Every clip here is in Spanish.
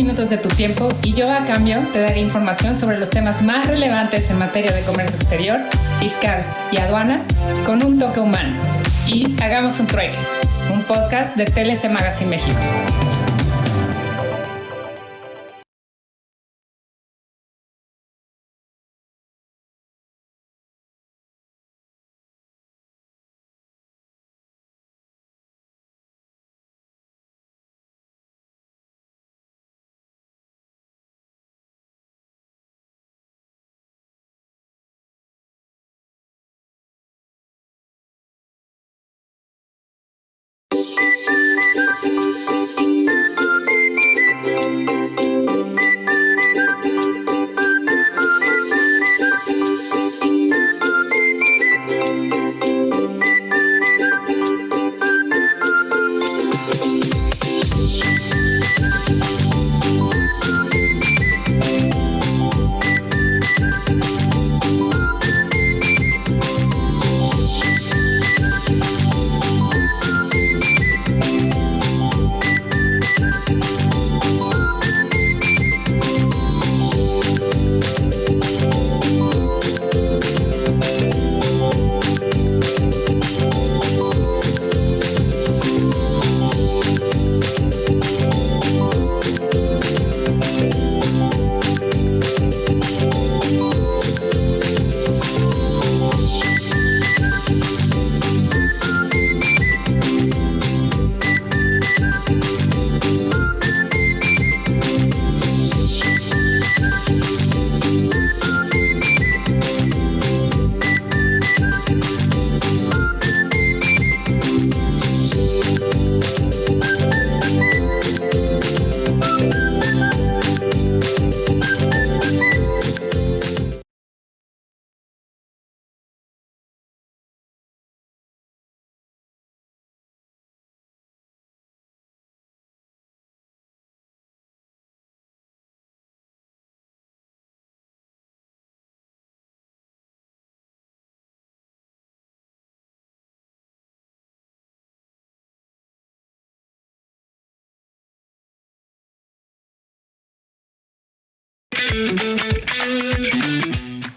minutos de tu tiempo y yo a cambio te daré información sobre los temas más relevantes en materia de comercio exterior, fiscal y aduanas con un toque humano. Y hagamos un trueque, un podcast de TLC Magazine México.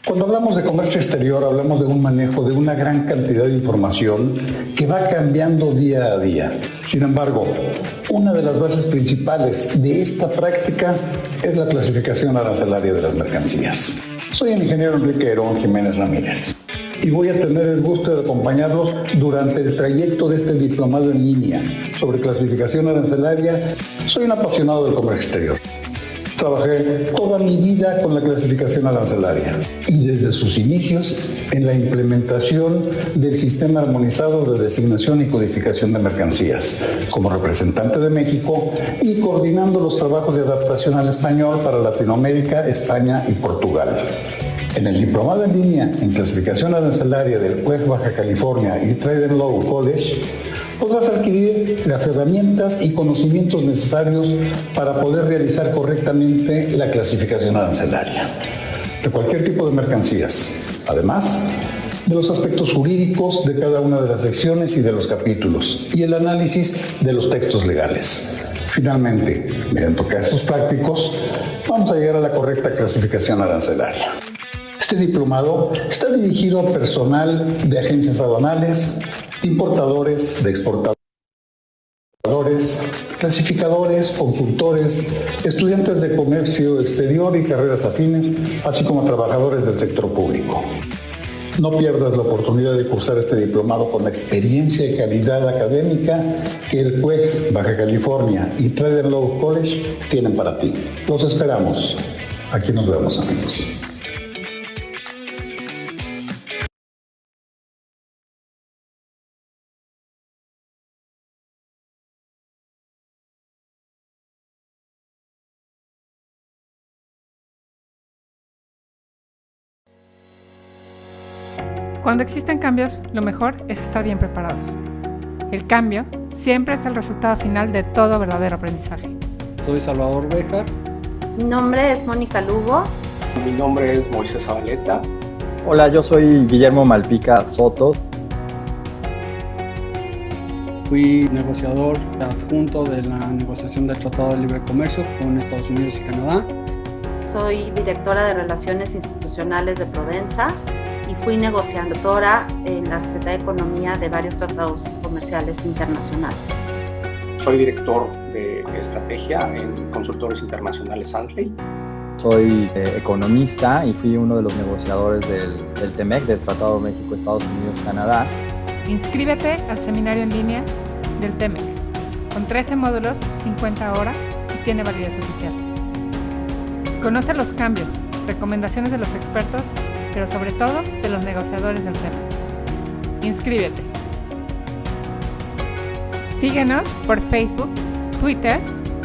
Cuando hablamos de comercio exterior, hablamos de un manejo de una gran cantidad de información que va cambiando día a día. Sin embargo, una de las bases principales de esta práctica es la clasificación arancelaria de las mercancías. Soy el ingeniero Enrique Herón Jiménez Ramírez y voy a tener el gusto de acompañarlos durante el trayecto de este diplomado en línea sobre clasificación arancelaria. Soy un apasionado del comercio exterior. Trabajé toda mi vida con la clasificación arancelaria y desde sus inicios en la implementación del sistema armonizado de designación y codificación de mercancías como representante de México y coordinando los trabajos de adaptación al español para Latinoamérica, España y Portugal. En el diplomado en línea en clasificación arancelaria del CUEG Baja California y Trade and Law College, podrás adquirir las herramientas y conocimientos necesarios para poder realizar correctamente la clasificación arancelaria de cualquier tipo de mercancías, además de los aspectos jurídicos de cada una de las secciones y de los capítulos y el análisis de los textos legales. Finalmente, mediante casos prácticos, vamos a llegar a la correcta clasificación arancelaria. Este diplomado está dirigido a personal de agencias aduanales, importadores, de exportadores, clasificadores, consultores, estudiantes de comercio exterior y carreras afines, así como trabajadores del sector público. No pierdas la oportunidad de cursar este diplomado con la experiencia y calidad académica que el CUEG Baja California y Trade and Law College tienen para ti. Los esperamos. Aquí nos vemos, amigos. Cuando existen cambios, lo mejor es estar bien preparados. El cambio siempre es el resultado final de todo verdadero aprendizaje. Soy Salvador Béjar. Mi nombre es Mónica Lugo. Mi nombre es Moisés Zabaleta. Hola, yo soy Guillermo Malpica Soto. fui negociador adjunto de la negociación del Tratado de Libre Comercio con Estados Unidos y Canadá. Soy directora de Relaciones Institucionales de Prodensa y fui negociadora en la Secretaría de Economía de varios tratados comerciales internacionales. Soy director de estrategia en Consultores Internacionales Andley. Soy economista y fui uno de los negociadores del TEMEC, del Tratado México-Estados Unidos-Canadá. Inscríbete al seminario en línea del TEMEC, con 13 módulos, 50 horas y tiene validez oficial. Conoce los cambios, recomendaciones de los expertos, pero sobre todo de los negociadores del TEMEC. Inscríbete. Síguenos por Facebook, Twitter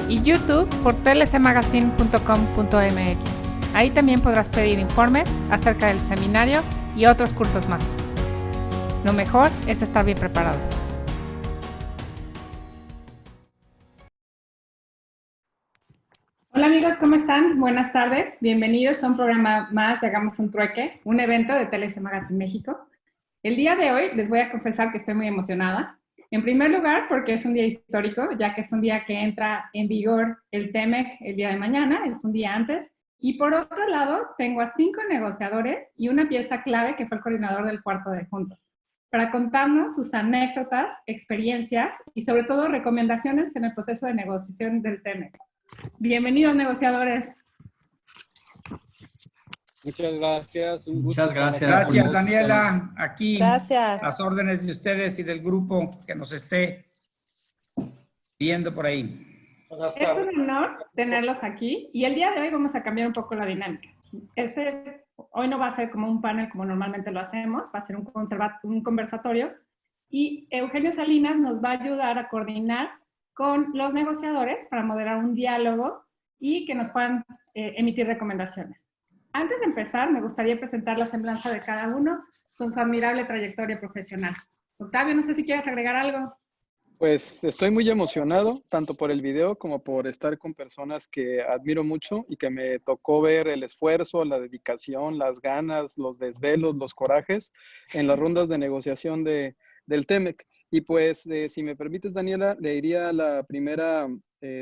y YouTube por tlcmagazine.com.mx. Ahí también podrás pedir informes acerca del seminario y otros cursos más. Lo mejor es estar bien preparados. Hola amigos, ¿cómo están? Buenas tardes. Bienvenidos a un programa más de Hagamos un Trueque, un evento de TLC Magazine México. El día de hoy les voy a confesar que estoy muy emocionada. En primer lugar, porque es un día histórico, ya que es un día que entra en vigor el TEMEC el día de mañana, es un día antes. Y por otro lado, tengo a 5 negociadores y una pieza clave que fue el coordinador del cuarto de junto, para contarnos sus anécdotas, experiencias y sobre todo recomendaciones en el proceso de negociación del TEMEC. Bienvenidos, negociadores. Muchas gracias. Un gusto. Muchas gracias. Gracias, Daniela. Aquí, las órdenes de ustedes y del grupo que nos esté viendo por ahí. Es un honor tenerlos aquí y el día de hoy vamos a cambiar un poco la dinámica. Hoy no va a ser como un panel como normalmente lo hacemos, va a ser un conversatorio y Eugenio Salinas nos va a ayudar a coordinar con los negociadores para moderar un diálogo y que nos puedan emitir recomendaciones. Antes de empezar, me gustaría presentar la semblanza de cada uno con su admirable trayectoria profesional. Octavio, no sé si quieres agregar algo. Pues estoy muy emocionado, tanto por el video como por estar con personas que admiro mucho y que me tocó ver el esfuerzo, la dedicación, las ganas, los desvelos, los corajes en las rondas de negociación del TEMEC. Y pues, si me permites, Daniela, le diría la primera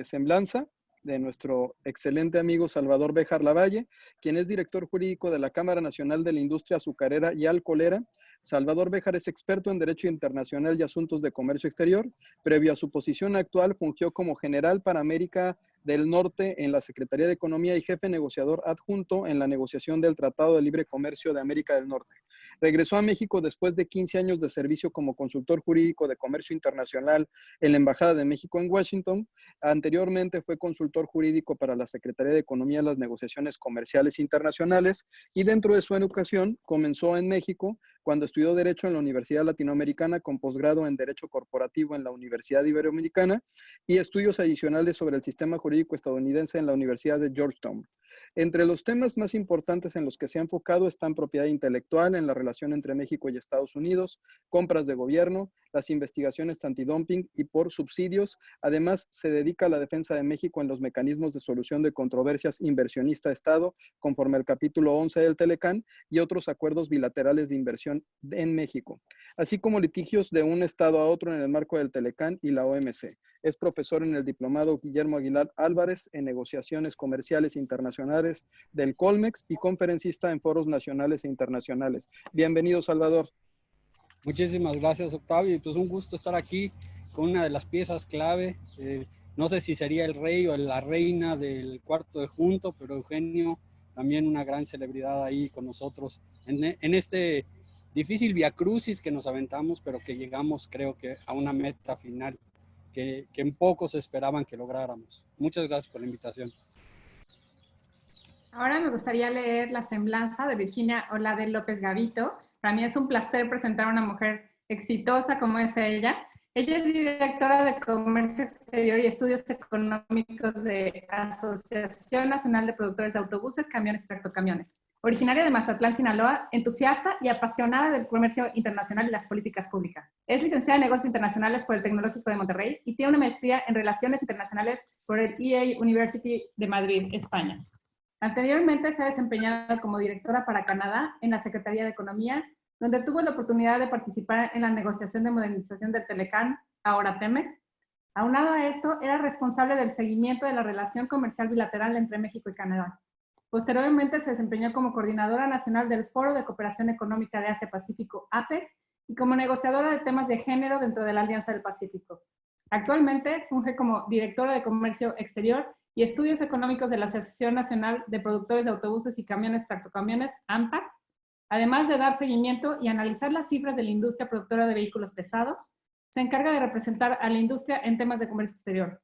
semblanza de nuestro excelente amigo Salvador Béjar Lavalle, quien es director jurídico de la Cámara Nacional de la Industria Azucarera y Alcoholera. Salvador Béjar es experto en Derecho Internacional y Asuntos de Comercio Exterior. Previo a su posición actual, fungió como general para América del Norte en la Secretaría de Economía y jefe negociador adjunto en la negociación del Tratado de Libre Comercio de América del Norte. Regresó a México después de 15 años de servicio como consultor jurídico de comercio internacional en la Embajada de México en Washington. Anteriormente fue consultor jurídico para la Secretaría de Economía en las negociaciones comerciales internacionales y dentro de su educación comenzó en México cuando estudió Derecho en la Universidad Latinoamericana con posgrado en Derecho Corporativo en la Universidad Iberoamericana y estudios adicionales sobre el sistema jurídico estadounidense en la Universidad de Georgetown. Entre los temas más importantes en los que se ha enfocado están propiedad intelectual en la relación entre México y Estados Unidos, compras de gobierno, las investigaciones antidumping y por subsidios. Además, se dedica a la defensa de México en los mecanismos de solución de controversias inversionista-Estado, conforme al capítulo 11 del Telecán y otros acuerdos bilaterales de inversión en México, así como litigios de un Estado a otro en el marco del Telecán y la OMC. Es profesor en el diplomado Guillermo Aguilar Álvarez en negociaciones comerciales internacionales del Colmex y conferencista en foros nacionales e internacionales. Bienvenido, Salvador. Muchísimas gracias, Octavio. Y pues un gusto estar aquí con una de las piezas clave. No sé si sería el rey o la reina del cuarto de junto, pero Eugenio, también una gran celebridad ahí con nosotros en este difícil viacrucis que nos aventamos, pero que llegamos, creo que, a una meta final que en pocos esperaban que lográramos. Muchas gracias por la invitación. Ahora me gustaría leer la semblanza de Virginia Olade López Gavito. Para mí es un placer presentar a una mujer exitosa como es ella. Ella es directora de Comercio Exterior y Estudios Económicos de Asociación Nacional de Productores de Autobuses, Camiones y Tractocamiones. Originaria de Mazatlán, Sinaloa, entusiasta y apasionada del comercio internacional y las políticas públicas. Es licenciada en Negocios Internacionales por el Tecnológico de Monterrey y tiene una maestría en Relaciones Internacionales por el EA University de Madrid, España. Anteriormente se ha desempeñado como directora para Canadá en la Secretaría de Economía donde tuvo la oportunidad de participar en la negociación de modernización del Telecán, ahora TEMEC. Aunado a esto, era responsable del seguimiento de la relación comercial bilateral entre México y Canadá. Posteriormente se desempeñó como coordinadora nacional del Foro de Cooperación Económica de Asia-Pacífico, APEC, y como negociadora de temas de género dentro de la Alianza del Pacífico. Actualmente funge como directora de Comercio Exterior y Estudios Económicos de la Asociación Nacional de Productores de Autobuses y Camiones Tractocamiones, ANPAC, además de dar seguimiento y analizar las cifras de la industria productora de vehículos pesados. Se encarga de representar a la industria en temas de comercio exterior,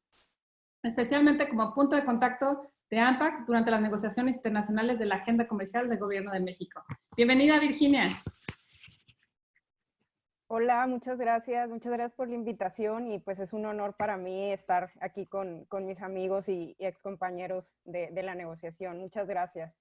especialmente como punto de contacto de ANPAC durante las negociaciones internacionales de la Agenda Comercial del Gobierno de México. Bienvenida, Virginia. Hola, muchas gracias por la invitación y pues es un honor para mí estar aquí con mis amigos y excompañeros de la negociación. Muchas gracias.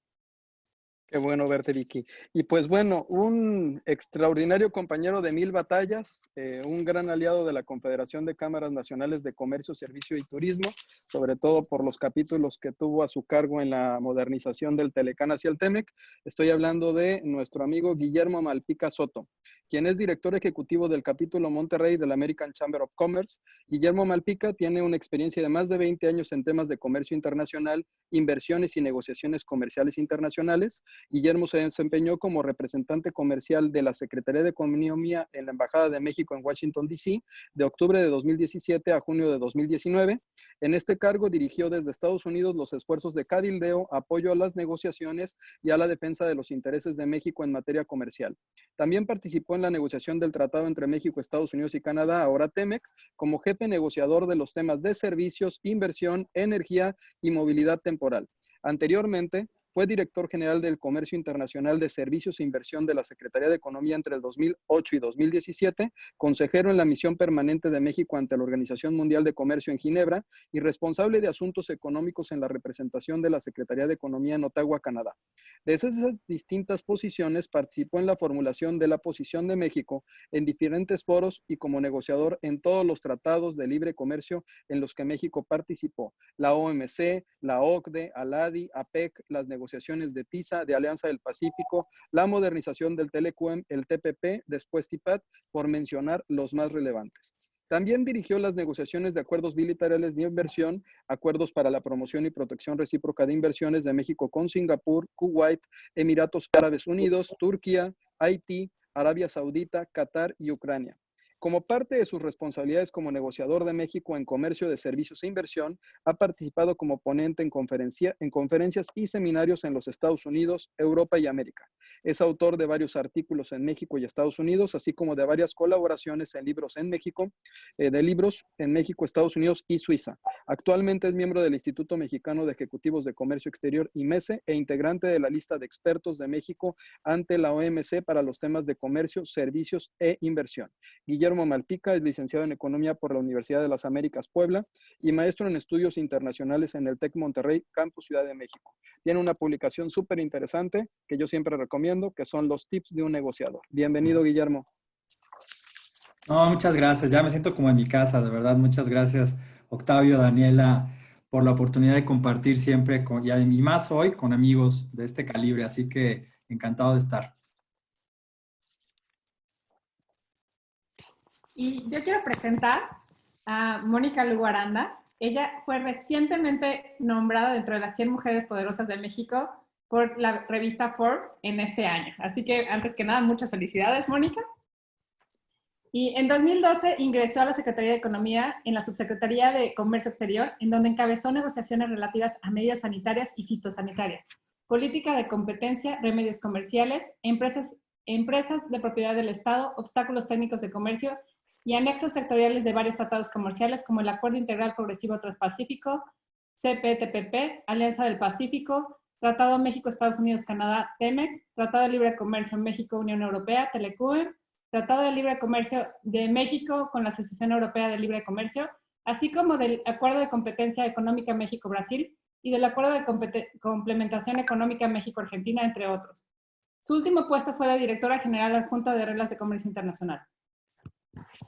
Qué bueno verte, Vicky. Y pues bueno, un extraordinario compañero de 1000 batallas, un gran aliado de la Confederación de Cámaras Nacionales de Comercio, Servicio y Turismo, sobre todo por los capítulos que tuvo a su cargo en la modernización del Telecán hacia el TEMEC. Estoy hablando de nuestro amigo Guillermo Malpica Soto, quien es director ejecutivo del capítulo Monterrey de la American Chamber of Commerce. Guillermo Malpica tiene una experiencia de más de 20 años en temas de comercio internacional, inversiones y negociaciones comerciales internacionales. Guillermo se desempeñó como representante comercial de la Secretaría de Economía en la Embajada de México en Washington, D.C., de octubre de 2017 a junio de 2019. En este cargo dirigió desde Estados Unidos los esfuerzos de cabildeo, apoyo a las negociaciones y a la defensa de los intereses de México en materia comercial. También participó en la negociación del tratado entre México, Estados Unidos y Canadá, ahora TEMEC, como jefe negociador de los temas de servicios, inversión, energía y movilidad temporal. Anteriormente, fue director general del Comercio Internacional de Servicios e Inversión de la Secretaría de Economía entre el 2008 y 2017, consejero en la misión permanente de México ante la Organización Mundial de Comercio en Ginebra y responsable de asuntos económicos en la representación de la Secretaría de Economía en Ottawa, Canadá. Desde esas distintas posiciones participó en la formulación de la posición de México en diferentes foros y como negociador en todos los tratados de libre comercio en los que México participó: la OMC, la OCDE, ALADI, APEC, las negociaciones de TISA, de Alianza del Pacífico, la modernización del Telecuem, el TPP, después TIPAD, por mencionar los más relevantes. También dirigió las negociaciones de acuerdos bilaterales de inversión, acuerdos para la promoción y protección recíproca de inversiones de México con Singapur, Kuwait, Emiratos Árabes Unidos, Turquía, Haití, Arabia Saudita, Qatar y Ucrania. Como parte de sus responsabilidades como negociador de México en comercio de servicios e inversión, ha participado como ponente en conferencias y seminarios en los Estados Unidos, Europa y América. Es autor de varios artículos en México y Estados Unidos, así como de varias colaboraciones en libros en México, Estados Unidos y Suiza. Actualmente es miembro del Instituto Mexicano de Ejecutivos de Comercio Exterior, IMESE, e integrante de la lista de expertos de México ante la OMC para los temas de comercio, servicios e inversión. Guillermo Malpica es licenciado en Economía por la Universidad de las Américas, Puebla, y maestro en Estudios Internacionales en el TEC Monterrey, Campus Ciudad de México. Tiene una publicación súper interesante que yo siempre recomiendo, que son los tips de un negociador. Bienvenido, Guillermo. No, muchas gracias. Ya me siento como en mi casa, de verdad. Muchas gracias, Octavio, Daniela, por la oportunidad de compartir siempre, y más hoy, con amigos de este calibre. Así que encantado de estar. Y yo quiero presentar a Mónica Lugo Aranda. Ella fue recientemente nombrada dentro de las 100 mujeres poderosas de México por la revista Forbes en este año. Así que, antes que nada, muchas felicidades, Mónica. Y en 2012 ingresó a la Secretaría de Economía en la Subsecretaría de Comercio Exterior, en donde encabezó negociaciones relativas a medidas sanitarias y fitosanitarias, política de competencia, remedios comerciales, empresas de propiedad del Estado, obstáculos técnicos de comercio y anexos sectoriales de varios tratados comerciales como el Acuerdo Integral Progresivo Transpacífico, CPTPP, Alianza del Pacífico, Tratado México-Estados Unidos-Canadá, TEMEC, Tratado de Libre Comercio México-Unión Europea, Telecuem, Tratado de Libre Comercio de México con la Asociación Europea de Libre Comercio, así como del Acuerdo de Competencia Económica México-Brasil y del Acuerdo de Complementación Económica México-Argentina, entre otros. Su último puesto fue de Directora General Adjunta de Reglas de Comercio Internacional.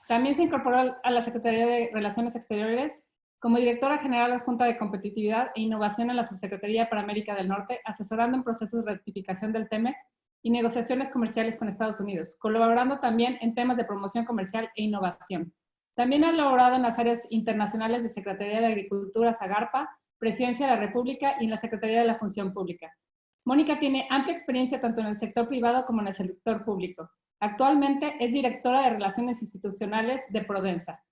También se incorporó a la Secretaría de Relaciones Exteriores como Directora General Adjunta de Competitividad e Innovación en la Subsecretaría para América del Norte, asesorando en procesos de rectificación del TEMEC y negociaciones comerciales con Estados Unidos, colaborando también en temas de promoción comercial e innovación. También ha laborado en las áreas internacionales de Secretaría de Agricultura, SAGARPA, Presidencia de la República y en la Secretaría de la Función Pública. Mónica tiene amplia experiencia tanto en el sector privado como en el sector público. Actualmente es directora de Relaciones Institucionales de Prodensa.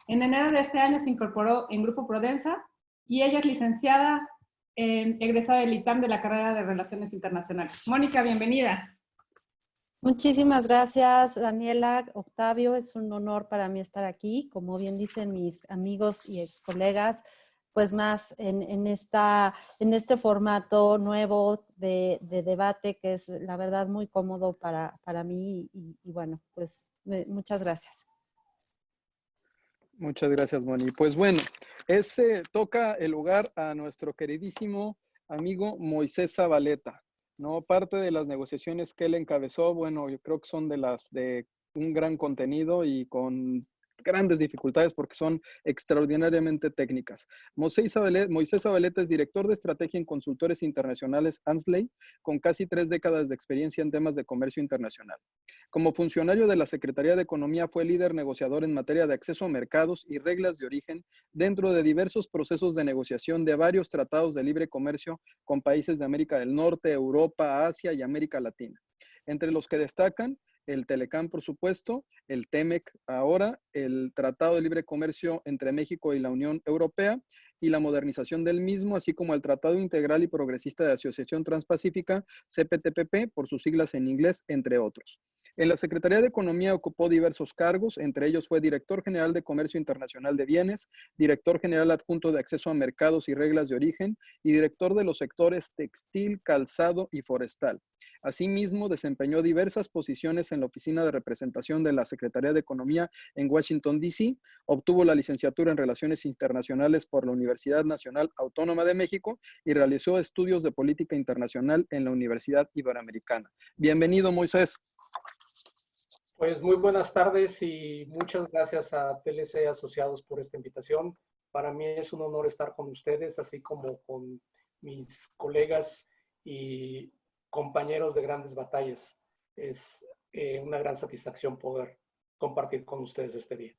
En enero de este año se incorporó en Grupo Prodensa y ella es licenciada egresada del ITAM de la carrera de Relaciones Internacionales. Mónica, bienvenida. Muchísimas gracias, Daniela, Octavio. Es un honor para mí estar aquí. Como bien dicen mis amigos y ex colegas, pues más en este formato nuevo de debate que es, la verdad, muy cómodo para mí. Y bueno, pues muchas gracias. Muchas gracias, Moni. Pues bueno, toca el lugar a nuestro queridísimo amigo Moisés Zabaleta, ¿no? Parte de las negociaciones que él encabezó, bueno, yo creo que son de un gran contenido y con grandes dificultades porque son extraordinariamente técnicas. Moisés Zabaleta es director de estrategia en consultores internacionales Ansley, con casi 3 décadas de experiencia en temas de comercio internacional. Como funcionario de la Secretaría de Economía fue líder negociador en materia de acceso a mercados y reglas de origen dentro de diversos procesos de negociación de varios tratados de libre comercio con países de América del Norte, Europa, Asia y América Latina. Entre los que destacan el Telecán, por supuesto, el TEMEC ahora, el Tratado de Libre Comercio entre México y la Unión Europea y la modernización del mismo, así como el Tratado Integral y Progresista de Asociación Transpacífica, CPTPP, por sus siglas en inglés, entre otros. En la Secretaría de Economía ocupó diversos cargos, entre ellos fue Director General de Comercio Internacional de Bienes, Director General Adjunto de Acceso a Mercados y Reglas de Origen y Director de los sectores textil, calzado y forestal. Asimismo, desempeñó diversas posiciones en la Oficina de Representación de la Secretaría de Economía en Washington, D.C., obtuvo la licenciatura en Relaciones Internacionales por la Universidad Nacional Autónoma de México y realizó estudios de política internacional en la Universidad Iberoamericana. Bienvenido, Moisés. Pues muy buenas tardes y muchas gracias a TLC Asociados por esta invitación. Para mí es un honor estar con ustedes, así como con mis colegas y compañeros de grandes batallas. Es una gran satisfacción poder compartir con ustedes este día.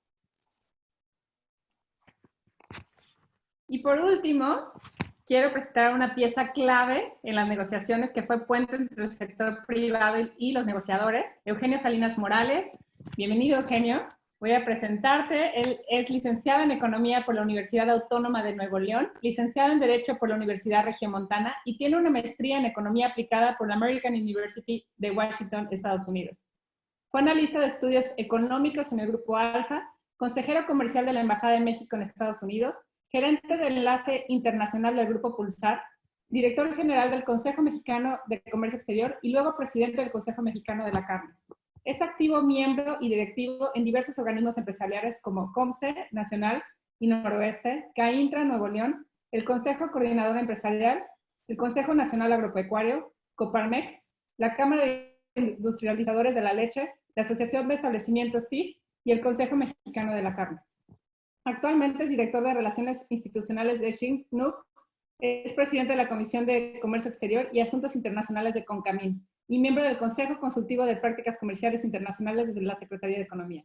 Y por último, quiero presentar una pieza clave en las negociaciones que fue puente entre el sector privado y los negociadores, Eugenio Salinas Morales. Bienvenido, Eugenio. Voy a presentarte. Él es licenciado en Economía por la Universidad Autónoma de Nuevo León, licenciado en Derecho por la Universidad Regiomontana y tiene una maestría en Economía Aplicada por la American University de Washington, Estados Unidos. Fue analista de estudios económicos en el Grupo Alfa, consejero comercial de la Embajada de México en Estados Unidos, gerente del enlace internacional del Grupo Pulsar, director general del Consejo Mexicano de Comercio Exterior y luego presidente del Consejo Mexicano de la Carne. Es activo miembro y directivo en diversos organismos empresariales como COMCE Nacional y Noroeste, CAINTRA Nuevo León, el Consejo Coordinador Empresarial, el Consejo Nacional Agropecuario, Coparmex, la Cámara de Industrializadores de la Leche, la Asociación de Establecimientos TIF y el Consejo Mexicano de la Carne. Actualmente es director de Relaciones Institucionales de SHINUC, es presidente de la Comisión de Comercio Exterior y Asuntos Internacionales de CONCAMIN y miembro del Consejo Consultivo de Prácticas Comerciales Internacionales desde la Secretaría de Economía.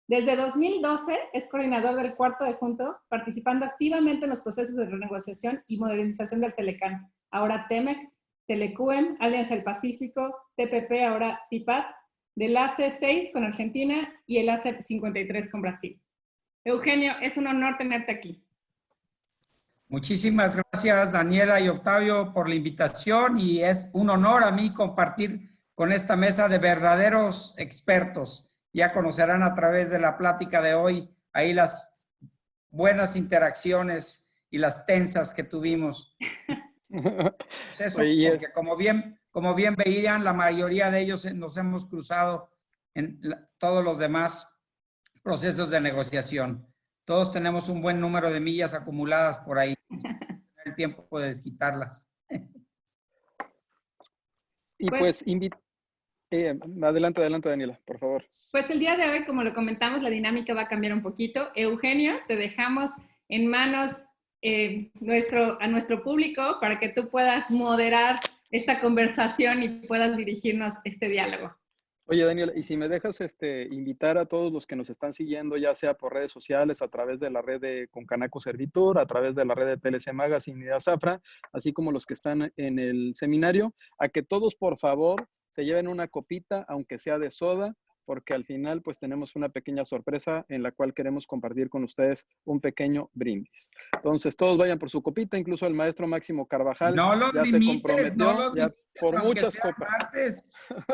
Desde 2012 es coordinador del Cuarto Adjunto, participando activamente en los procesos de renegociación y modernización del Telecán, ahora TEMEC, Telecuem, Alianza del Pacífico, TPP, ahora TIPAD, del AC6 con Argentina y el AC53 con Brasil. Eugenio, es un honor tenerte aquí. Muchísimas gracias, Daniela y Octavio, por la invitación y es un honor a mí compartir con esta mesa de verdaderos expertos. Ya conocerán a través de la plática de hoy ahí las buenas interacciones y las tensas que tuvimos. Pues eso, porque como bien veían, la mayoría de ellos nos hemos cruzado en todos los demás procesos de negociación. Todos tenemos un buen número de millas acumuladas por ahí. El tiempo de desquitarlas. Y pues adelante, Daniela, por favor. Pues el día de hoy, como lo comentamos, la dinámica va a cambiar un poquito. Eugenio, te dejamos en manos a nuestro público para que tú puedas moderar esta conversación y puedas dirigirnos este diálogo. Oye, Daniel, y si me dejas invitar a todos los que nos están siguiendo, ya sea por redes sociales, a través de la red de Concanaco Servitur, a través de la red de TLC Magazine y de Azafra, así como los que están en el seminario, a que todos, por favor, se lleven una copita, aunque sea de soda, porque al final pues tenemos una pequeña sorpresa en la cual queremos compartir con ustedes un pequeño brindis. Entonces todos vayan por su copita, incluso el maestro Máximo Carvajal no los ya limites, se comprometió no los ya limites, por muchas copas. Martes.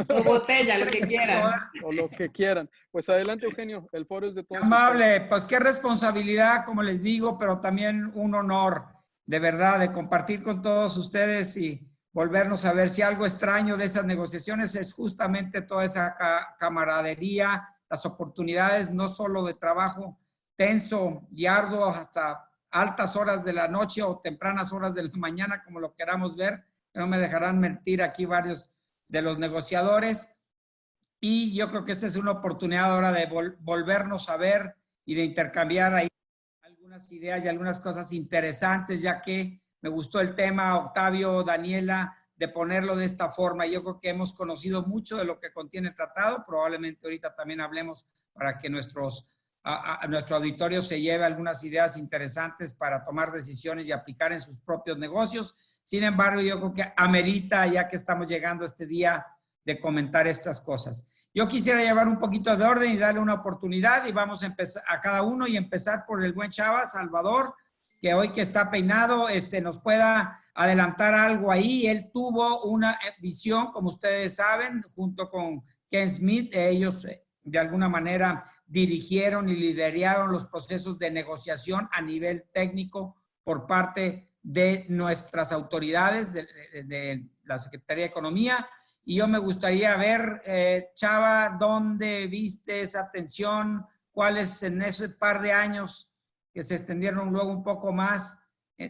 O botella, lo que quieran. O lo que quieran. Pues adelante, Eugenio, el foro es de todos. Amable, pues qué responsabilidad, como les digo, pero también un honor, de verdad, de compartir con todos ustedes y volvernos a ver. Si algo extraño de esas negociaciones es justamente toda esa camaradería, las oportunidades no solo de trabajo tenso y arduo hasta altas horas de la noche o tempranas horas de la mañana, como lo queramos ver, no me dejarán mentir aquí varios de los negociadores. Y yo creo que esta es una oportunidad ahora de volvernos a ver y de intercambiar ahí algunas ideas y algunas cosas interesantes, ya que me gustó el tema, Octavio, Daniela, de ponerlo de esta forma. Yo creo que hemos conocido mucho de lo que contiene el tratado. Probablemente ahorita también hablemos para que nuestro auditorio se lleve algunas ideas interesantes para tomar decisiones y aplicar en sus propios negocios. Sin embargo, yo creo que amerita, ya que estamos llegando a este día, de comentar estas cosas. Yo quisiera llevar un poquito de orden y darle una oportunidad y vamos a empezar a cada uno y empezar por el buen Chava, Salvador, que hoy que está peinado, nos pueda adelantar algo ahí. Él tuvo una visión, como ustedes saben, junto con Ken Smith. Ellos de alguna manera dirigieron y lideraron los procesos de negociación a nivel técnico por parte de nuestras autoridades de la Secretaría de Economía. Y yo me gustaría ver, Chava, ¿dónde viste esa tensión? ¿Cuáles en ese par de años que se extendieron luego un poco más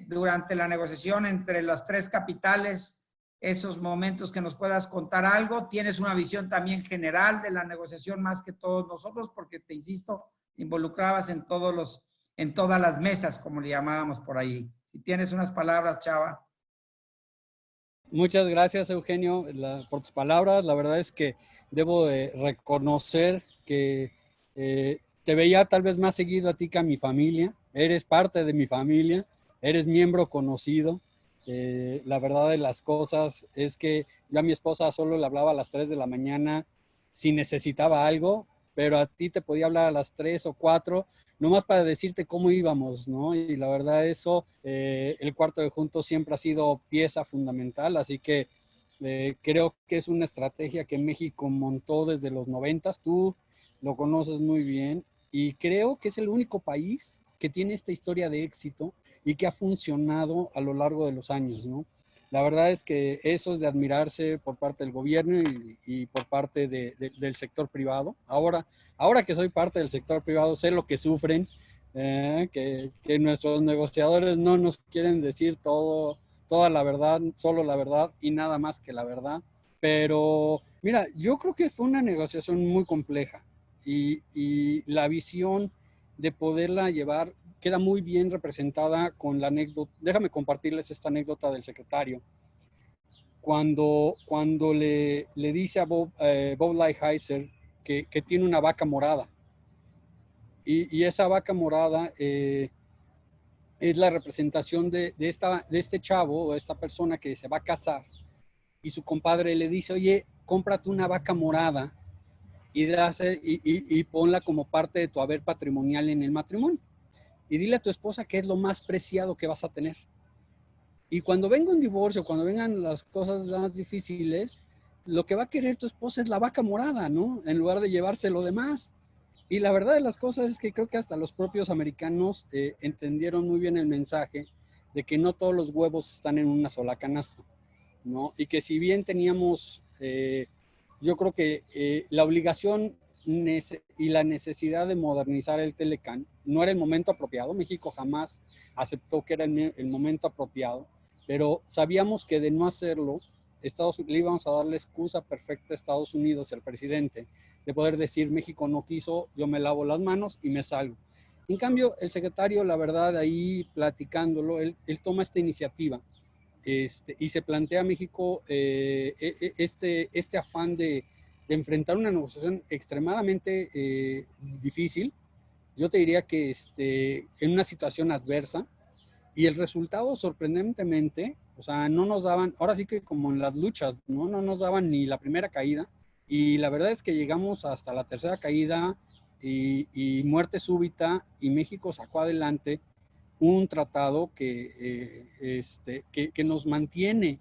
durante la negociación entre las tres capitales, esos momentos que nos puedas contar algo? Tienes una visión también general de la negociación más que todos nosotros, porque te insisto, involucrabas en todas las mesas, como le llamábamos por ahí. Si tienes unas palabras, Chava. Muchas gracias, Eugenio, por tus palabras. La verdad es que debo de reconocer que te veía tal vez más seguido a ti que a mi familia. Eres parte de mi familia, eres miembro conocido. La verdad de las cosas es que yo a mi esposa solo le hablaba a las 3 de la mañana si necesitaba algo, pero a ti te podía hablar a las 3 o 4, nomás para decirte cómo íbamos, ¿no? Y la verdad eso, el cuarto de juntos siempre ha sido pieza fundamental, así que creo que es una estrategia que México montó desde los 90s, tú lo conoces muy bien, y creo que es el único país que tiene esta historia de éxito y que ha funcionado a lo largo de los años, ¿no? La verdad es que eso es de admirarse por parte del gobierno y por parte del sector privado. Ahora que soy parte del sector privado, sé lo que sufren, que nuestros negociadores no nos quieren decir toda la verdad, solo la verdad y nada más que la verdad. Pero mira, yo creo que fue una negociación muy compleja y la visión de poderla llevar queda muy bien representada con la anécdota. Déjame compartirles esta anécdota del secretario. Cuando le dice a Bob Lighthizer que tiene una vaca morada. Y esa vaca morada es la representación de este chavo o esta persona que se va a casar. Y su compadre le dice, oye, cómprate una vaca morada y ponla como parte de tu haber patrimonial en el matrimonio. Y dile a tu esposa que es lo más preciado que vas a tener. Y cuando venga un divorcio, cuando vengan las cosas más difíciles, lo que va a querer tu esposa es la vaca morada, ¿no? En lugar de llevarse lo demás. Y la verdad de las cosas es que creo que hasta los propios americanos entendieron muy bien el mensaje de que no todos los huevos están en una sola canasta, ¿no? Y que si bien teníamos, yo creo que la obligación y la necesidad de modernizar el Telecán no era el momento apropiado. México jamás aceptó que era el momento apropiado, pero sabíamos que de no hacerlo, le íbamos a dar la excusa perfecta a Estados Unidos y al presidente de poder decir, México no quiso, yo me lavo las manos y me salgo. En cambio, el secretario, la verdad, ahí platicándolo, él toma esta iniciativa y se plantea a México este afán de enfrentar una negociación extremadamente difícil, yo te diría que en una situación adversa, y el resultado sorprendentemente, o sea, no nos daban, ahora sí que como en las luchas, no nos daban ni la primera caída, y la verdad es que llegamos hasta la tercera caída y muerte súbita, y México sacó adelante un tratado que nos mantiene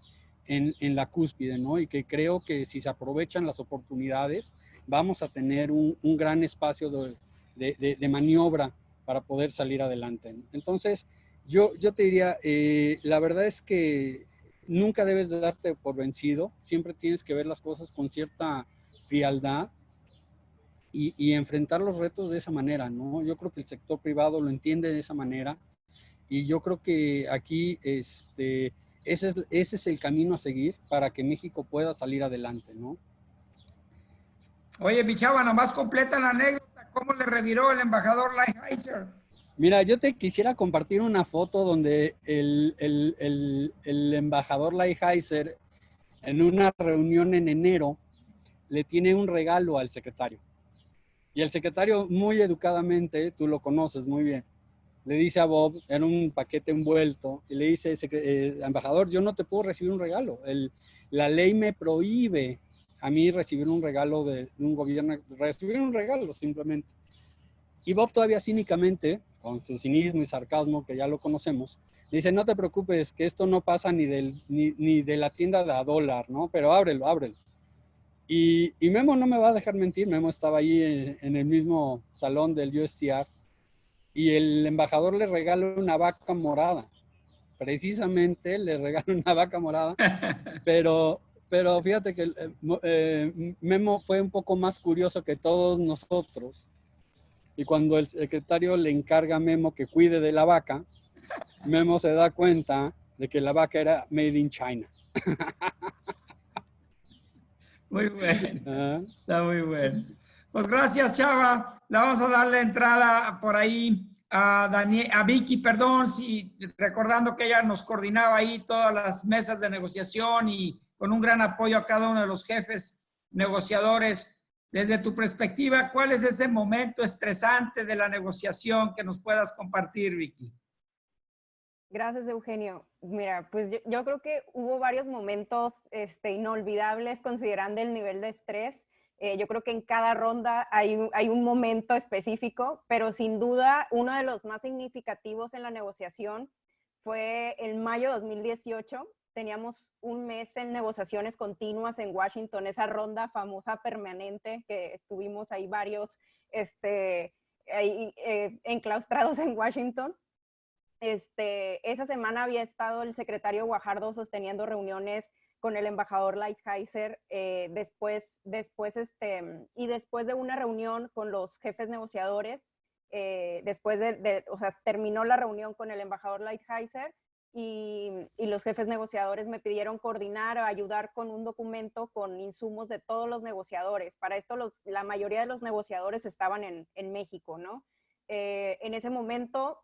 en la cúspide, ¿no? Y que creo que si se aprovechan las oportunidades, vamos a tener un gran espacio de maniobra para poder salir adelante. Entonces, yo te diría, la verdad es que nunca debes de darte por vencido, siempre tienes que ver las cosas con cierta frialdad y enfrentar los retos de esa manera, ¿no? Yo creo que el sector privado lo entiende de esa manera. Y yo creo que aquí ese es el camino a seguir para que México pueda salir adelante, ¿no? Oye, mi chava, nomás completa la anécdota. ¿Cómo le reviró el embajador Lighthizer? Mira, yo te quisiera compartir una foto donde el embajador Lighthizer en una reunión en enero le tiene un regalo al secretario. Y el secretario muy educadamente, tú lo conoces muy bien, le dice a Bob, era un paquete envuelto, y le dice, embajador, yo no te puedo recibir un regalo. La ley me prohíbe a mí recibir un regalo de un gobierno, recibir un regalo simplemente. Y Bob todavía cínicamente, con su cinismo y sarcasmo, que ya lo conocemos, le dice, no te preocupes, que esto no pasa ni de la tienda de $1, ¿no? Pero ábrelo, ábrelo. Y Memo no me va a dejar mentir, Memo estaba ahí en el mismo salón del USTR, y el embajador le regala una vaca morada. Precisamente le regala una vaca morada, pero fíjate que Memo fue un poco más curioso que todos nosotros. Y cuando el secretario le encarga a Memo que cuide de la vaca, Memo se da cuenta de que la vaca era made in China. Muy bueno, está muy bueno. Pues gracias, Chava. Le vamos a dar la entrada por ahí a Vicky, perdón, recordando que ella nos coordinaba ahí todas las mesas de negociación y con un gran apoyo a cada uno de los jefes negociadores. Desde tu perspectiva, ¿cuál es ese momento estresante de la negociación que nos puedas compartir, Vicky? Gracias, Eugenio. Mira, pues yo creo que hubo varios momentos inolvidables considerando el nivel de estrés. Yo creo que en cada ronda hay un momento específico, pero sin duda uno de los más significativos en la negociación fue en mayo de 2018. Teníamos un mes en negociaciones continuas en Washington, esa ronda famosa permanente que estuvimos ahí varios enclaustrados en Washington. Esa semana había estado el secretario Guajardo sosteniendo reuniones con el embajador Lighthizer, y después de una reunión con los jefes negociadores, terminó la reunión con el embajador Lighthizer y los jefes negociadores me pidieron coordinar o ayudar con un documento con insumos de todos los negociadores. Para esto la mayoría de los negociadores estaban en México, ¿no? En ese momento,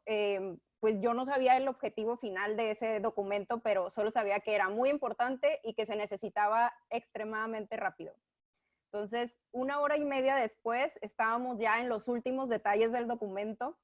pues yo no sabía el objetivo final de ese documento, pero solo sabía que era muy importante y que se necesitaba extremadamente rápido. Entonces, 1 hora y media después, estábamos ya en los últimos detalles del documento.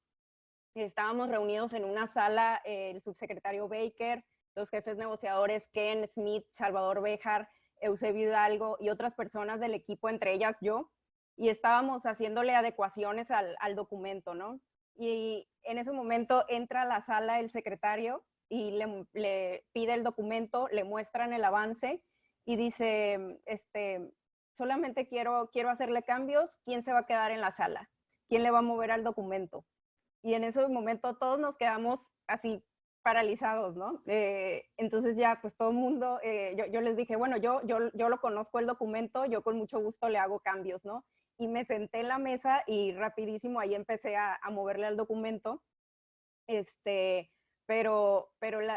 Estábamos reunidos en una sala, el subsecretario Baker, los jefes negociadores Ken Smith, Salvador Béjar, Eusebio Hidalgo y otras personas del equipo, entre ellas yo, y estábamos haciéndole adecuaciones al documento, ¿no? Y en ese momento entra a la sala el secretario y le pide el documento, le muestran el avance y dice, solamente quiero hacerle cambios, ¿quién se va a quedar en la sala? ¿Quién le va a mover al documento? Y en ese momento todos nos quedamos así paralizados, ¿no? Entonces ya pues todo el mundo, yo les dije, bueno, yo lo conozco el documento, yo con mucho gusto le hago cambios, ¿no? Y me senté en la mesa y rapidísimo ahí empecé a moverle al documento. Pero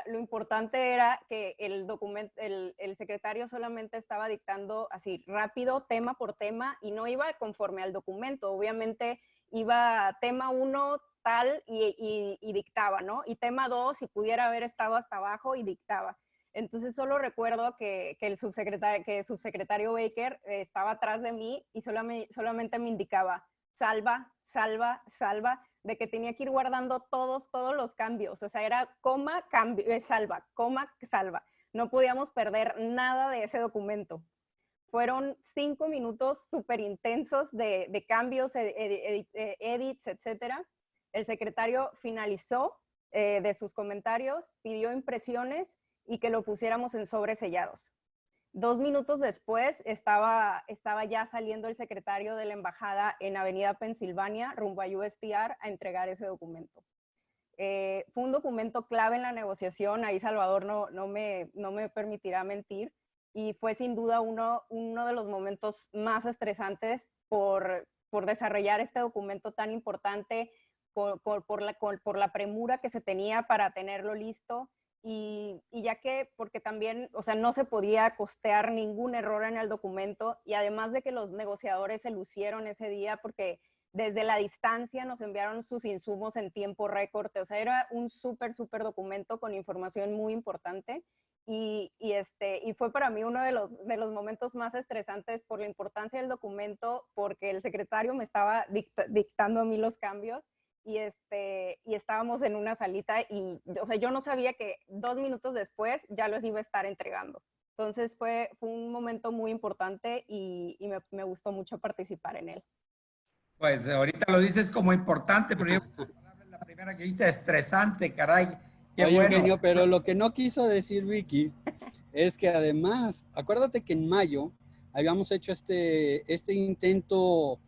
lo importante era que el secretario solamente estaba dictando así rápido, tema por tema, y no iba conforme al documento. Obviamente iba tema 1 tal y dictaba, ¿no? Y tema 2, si pudiera haber estado hasta abajo y dictaba. Entonces solo recuerdo que el subsecretario Baker estaba atrás de mí y solamente me indicaba salva, salva, salva, de que tenía que ir guardando todos los cambios. O sea, era coma, cambio, salva, coma, salva. No podíamos perder nada de ese documento. Fueron 5 minutos súper intensos de cambios, edits, etcétera. El secretario finalizó de sus comentarios, pidió impresiones y que lo pusiéramos en sobres sellados. 2 minutos después estaba ya saliendo el secretario de la embajada en Avenida Pensilvania, rumbo a USTR, a entregar ese documento. Fue un documento clave en la negociación, ahí Salvador no me permitirá mentir, y fue sin duda uno de los momentos más estresantes por desarrollar este documento tan importante, por la premura que se tenía para tenerlo listo, y ya que, porque también, o sea, no se podía costear ningún error en el documento, y además de que los negociadores se lucieron ese día porque desde la distancia nos enviaron sus insumos en tiempo récord. O sea, era un súper documento con información muy importante, y fue para mí uno de los momentos más estresantes por la importancia del documento, porque el secretario me estaba dictando a mí los cambios, y estábamos en una salita y, o sea, yo no sabía que 2 minutos después ya los iba a estar entregando. Entonces fue un momento muy importante y me gustó mucho participar en él. Pues ahorita lo dices como importante, pero yo la primera que viste, estresante, caray. Qué Oye, bueno. Eugenio, pero lo que no quiso decir Vicky es que además, acuérdate que en mayo habíamos hecho este intento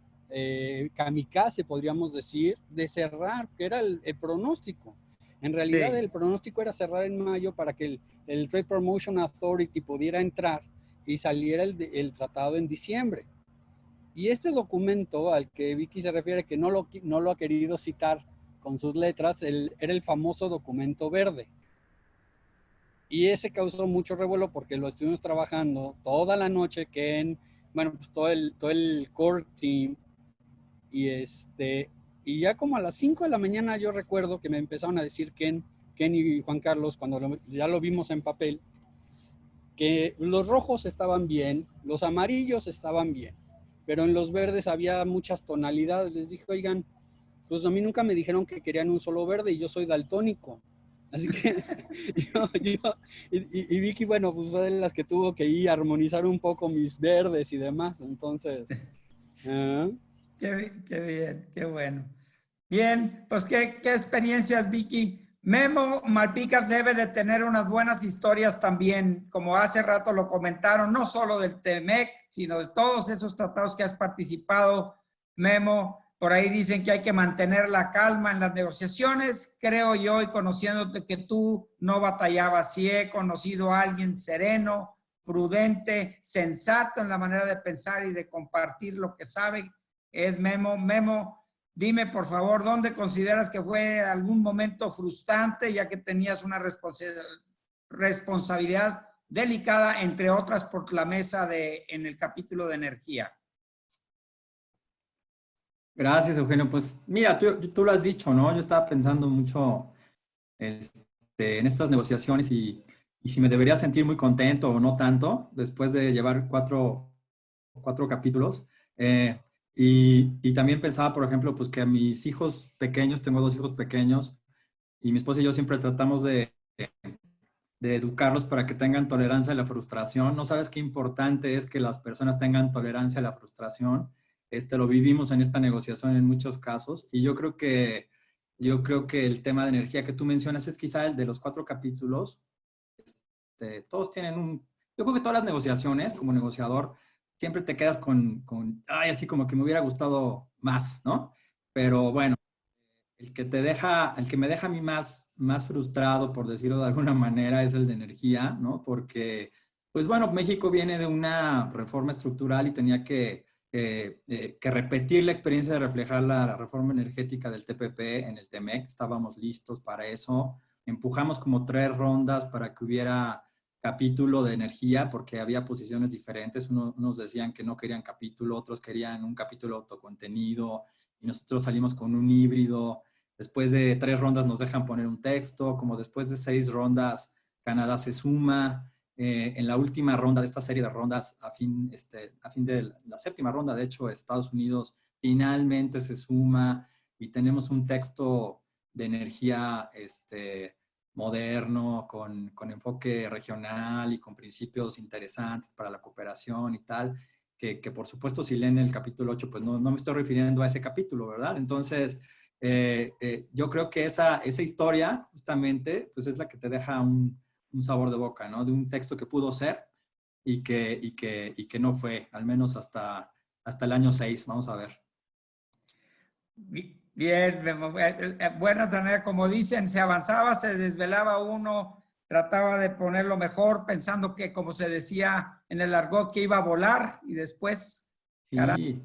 kamikaze, podríamos decir, de cerrar, que era el pronóstico. En realidad, sí, el pronóstico era cerrar en mayo para que el Trade Promotion Authority pudiera entrar y saliera el tratado en diciembre. Y este documento al que Vicky se refiere, que no lo ha querido citar con sus letras, era el famoso documento verde. Y ese causó mucho revuelo porque lo estuvimos trabajando toda la noche, pues todo el core team, y ya como a las 5 de la mañana yo recuerdo que me empezaron a decir Ken y Juan Carlos, cuando ya lo vimos en papel, que los rojos estaban bien, los amarillos estaban bien, pero en los verdes había muchas tonalidades. Les dije, oigan, pues a mí nunca me dijeron que querían un solo verde y yo soy daltónico. Así que y Vicky, bueno, pues fue de las que tuvo que ir a armonizar un poco mis verdes y demás. Entonces... Qué bien, qué bueno. Bien, pues qué experiencias, Vicky. Memo Malpica debe de tener unas buenas historias también, como hace rato lo comentaron, no solo del TEMEC, sino de todos esos tratados que has participado. Memo, por ahí dicen que hay que mantener la calma en las negociaciones. Creo yo, y conociéndote, que tú no batallabas. Sí he conocido a alguien sereno, prudente, sensato en la manera de pensar y de compartir lo que sabe. Es Memo. Memo, dime por favor, ¿dónde consideras que fue algún momento frustrante, ya que tenías una responsabilidad delicada, entre otras, por la mesa en el capítulo de energía? Gracias, Eugenio. Pues mira, tú lo has dicho, ¿no? Yo estaba pensando mucho en estas negociaciones y si me debería sentir muy contento o no tanto después de llevar cuatro capítulos. Y también pensaba, por ejemplo, pues que a mis hijos pequeños, tengo 2 hijos pequeños, y mi esposa y yo siempre tratamos de educarlos para que tengan tolerancia a la frustración. No sabes qué importante es que las personas tengan tolerancia a la frustración. Lo vivimos en esta negociación en muchos casos, y yo creo que el tema de energía que tú mencionas es quizá el de los 4 capítulos. Todos tienen yo creo que todas las negociaciones, como negociador, siempre te quedas con ay, así como que me hubiera gustado más, ¿no? Pero bueno, el que me deja a mí más frustrado, por decirlo de alguna manera, es el de energía, ¿no? Porque, pues bueno, México viene de una reforma estructural y tenía que repetir la experiencia de reflejar la reforma energética del TPP en el TEMEC. Estábamos listos para eso. Empujamos como 3 rondas para que hubiera capítulo de energía, porque había posiciones diferentes. Unos decían que no querían capítulo, otros querían un capítulo autocontenido, y nosotros salimos con un híbrido. Después de 3 rondas nos dejan poner un texto, como después de 6 rondas Canadá se suma. En la última ronda de esta serie de rondas, a fin de la séptima ronda, de hecho, Estados Unidos finalmente se suma y tenemos un texto de energía moderno, con enfoque regional y con principios interesantes para la cooperación y tal, que por supuesto si leen el capítulo 8, pues no me estoy refiriendo a ese capítulo, ¿verdad? Entonces, yo creo que esa historia justamente pues es la que te deja un sabor de boca, ¿no? De un texto que pudo ser y que no fue, al menos hasta el año 6, vamos a ver. Bien, buenas, Daniela. Como dicen, se avanzaba, se desvelaba uno, trataba de ponerlo mejor, pensando que, como se decía en el argot, que iba a volar y después, Sí. caray,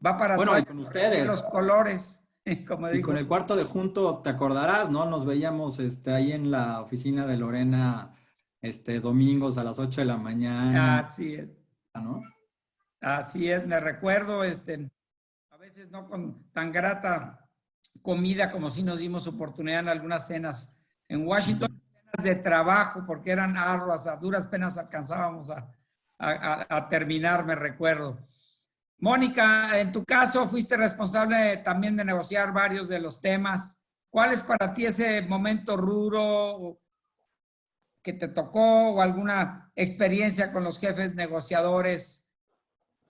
va para bueno, atrás. Y con ustedes. Los colores, como digo. Y con el cuarto de junto, te acordarás, ¿no? Nos veíamos ahí en la oficina de Lorena domingos a las 8 de la mañana. Así es. ¿No? Así es, me recuerdo, a veces no con tan grata comida como si nos dimos oportunidad en algunas cenas en Washington, cenas de trabajo, porque eran arduas, a duras penas alcanzábamos a terminar, me recuerdo. Mónica, en tu caso fuiste responsable también de negociar varios de los temas. ¿Cuál es para ti ese momento rudo que te tocó o alguna experiencia con los jefes negociadores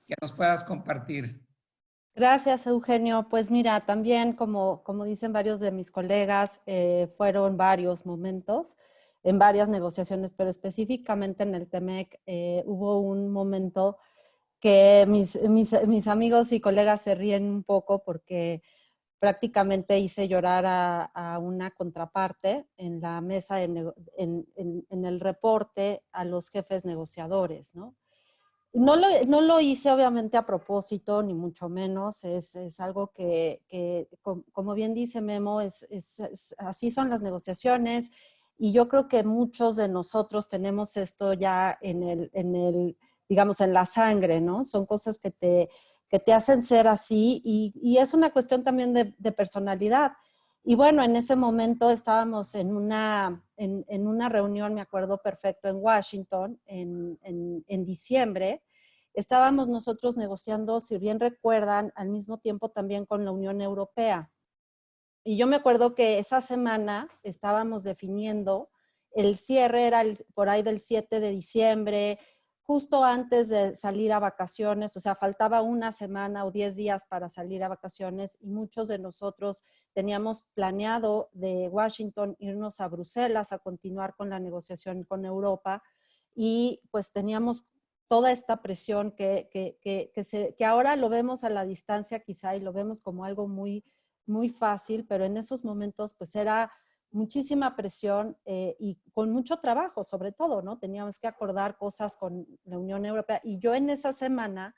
que nos puedas compartir? Gracias, Eugenio. Pues mira, también como dicen varios de mis colegas, fueron varios momentos en varias negociaciones, pero específicamente en el TEMEC hubo un momento que mis amigos y colegas se ríen un poco porque prácticamente hice llorar a una contraparte en la mesa, en el reporte a los jefes negociadores, ¿no? No lo hice obviamente a propósito, ni mucho menos, es algo que como bien dice Memo, así son las negociaciones y yo creo que muchos de nosotros tenemos esto ya digamos, en la sangre, ¿no? Son cosas que te hacen ser así y es una cuestión también de personalidad. Y bueno, en ese momento estábamos en una reunión, me acuerdo perfecto, en Washington, en diciembre. Estábamos nosotros negociando, si bien recuerdan, al mismo tiempo también con la Unión Europea. Y yo me acuerdo que esa semana estábamos definiendo, el cierre era por ahí del 7 de diciembre, justo antes de salir a vacaciones, o sea, faltaba una semana o 10 días para salir a vacaciones y muchos de nosotros teníamos planeado de Washington irnos a Bruselas a continuar con la negociación con Europa y pues teníamos toda esta presión que ahora lo vemos a la distancia quizá y lo vemos como algo muy, muy fácil, pero en esos momentos pues era muchísima presión y con mucho trabajo, sobre todo, ¿no? Teníamos que acordar cosas con la Unión Europea y yo en esa semana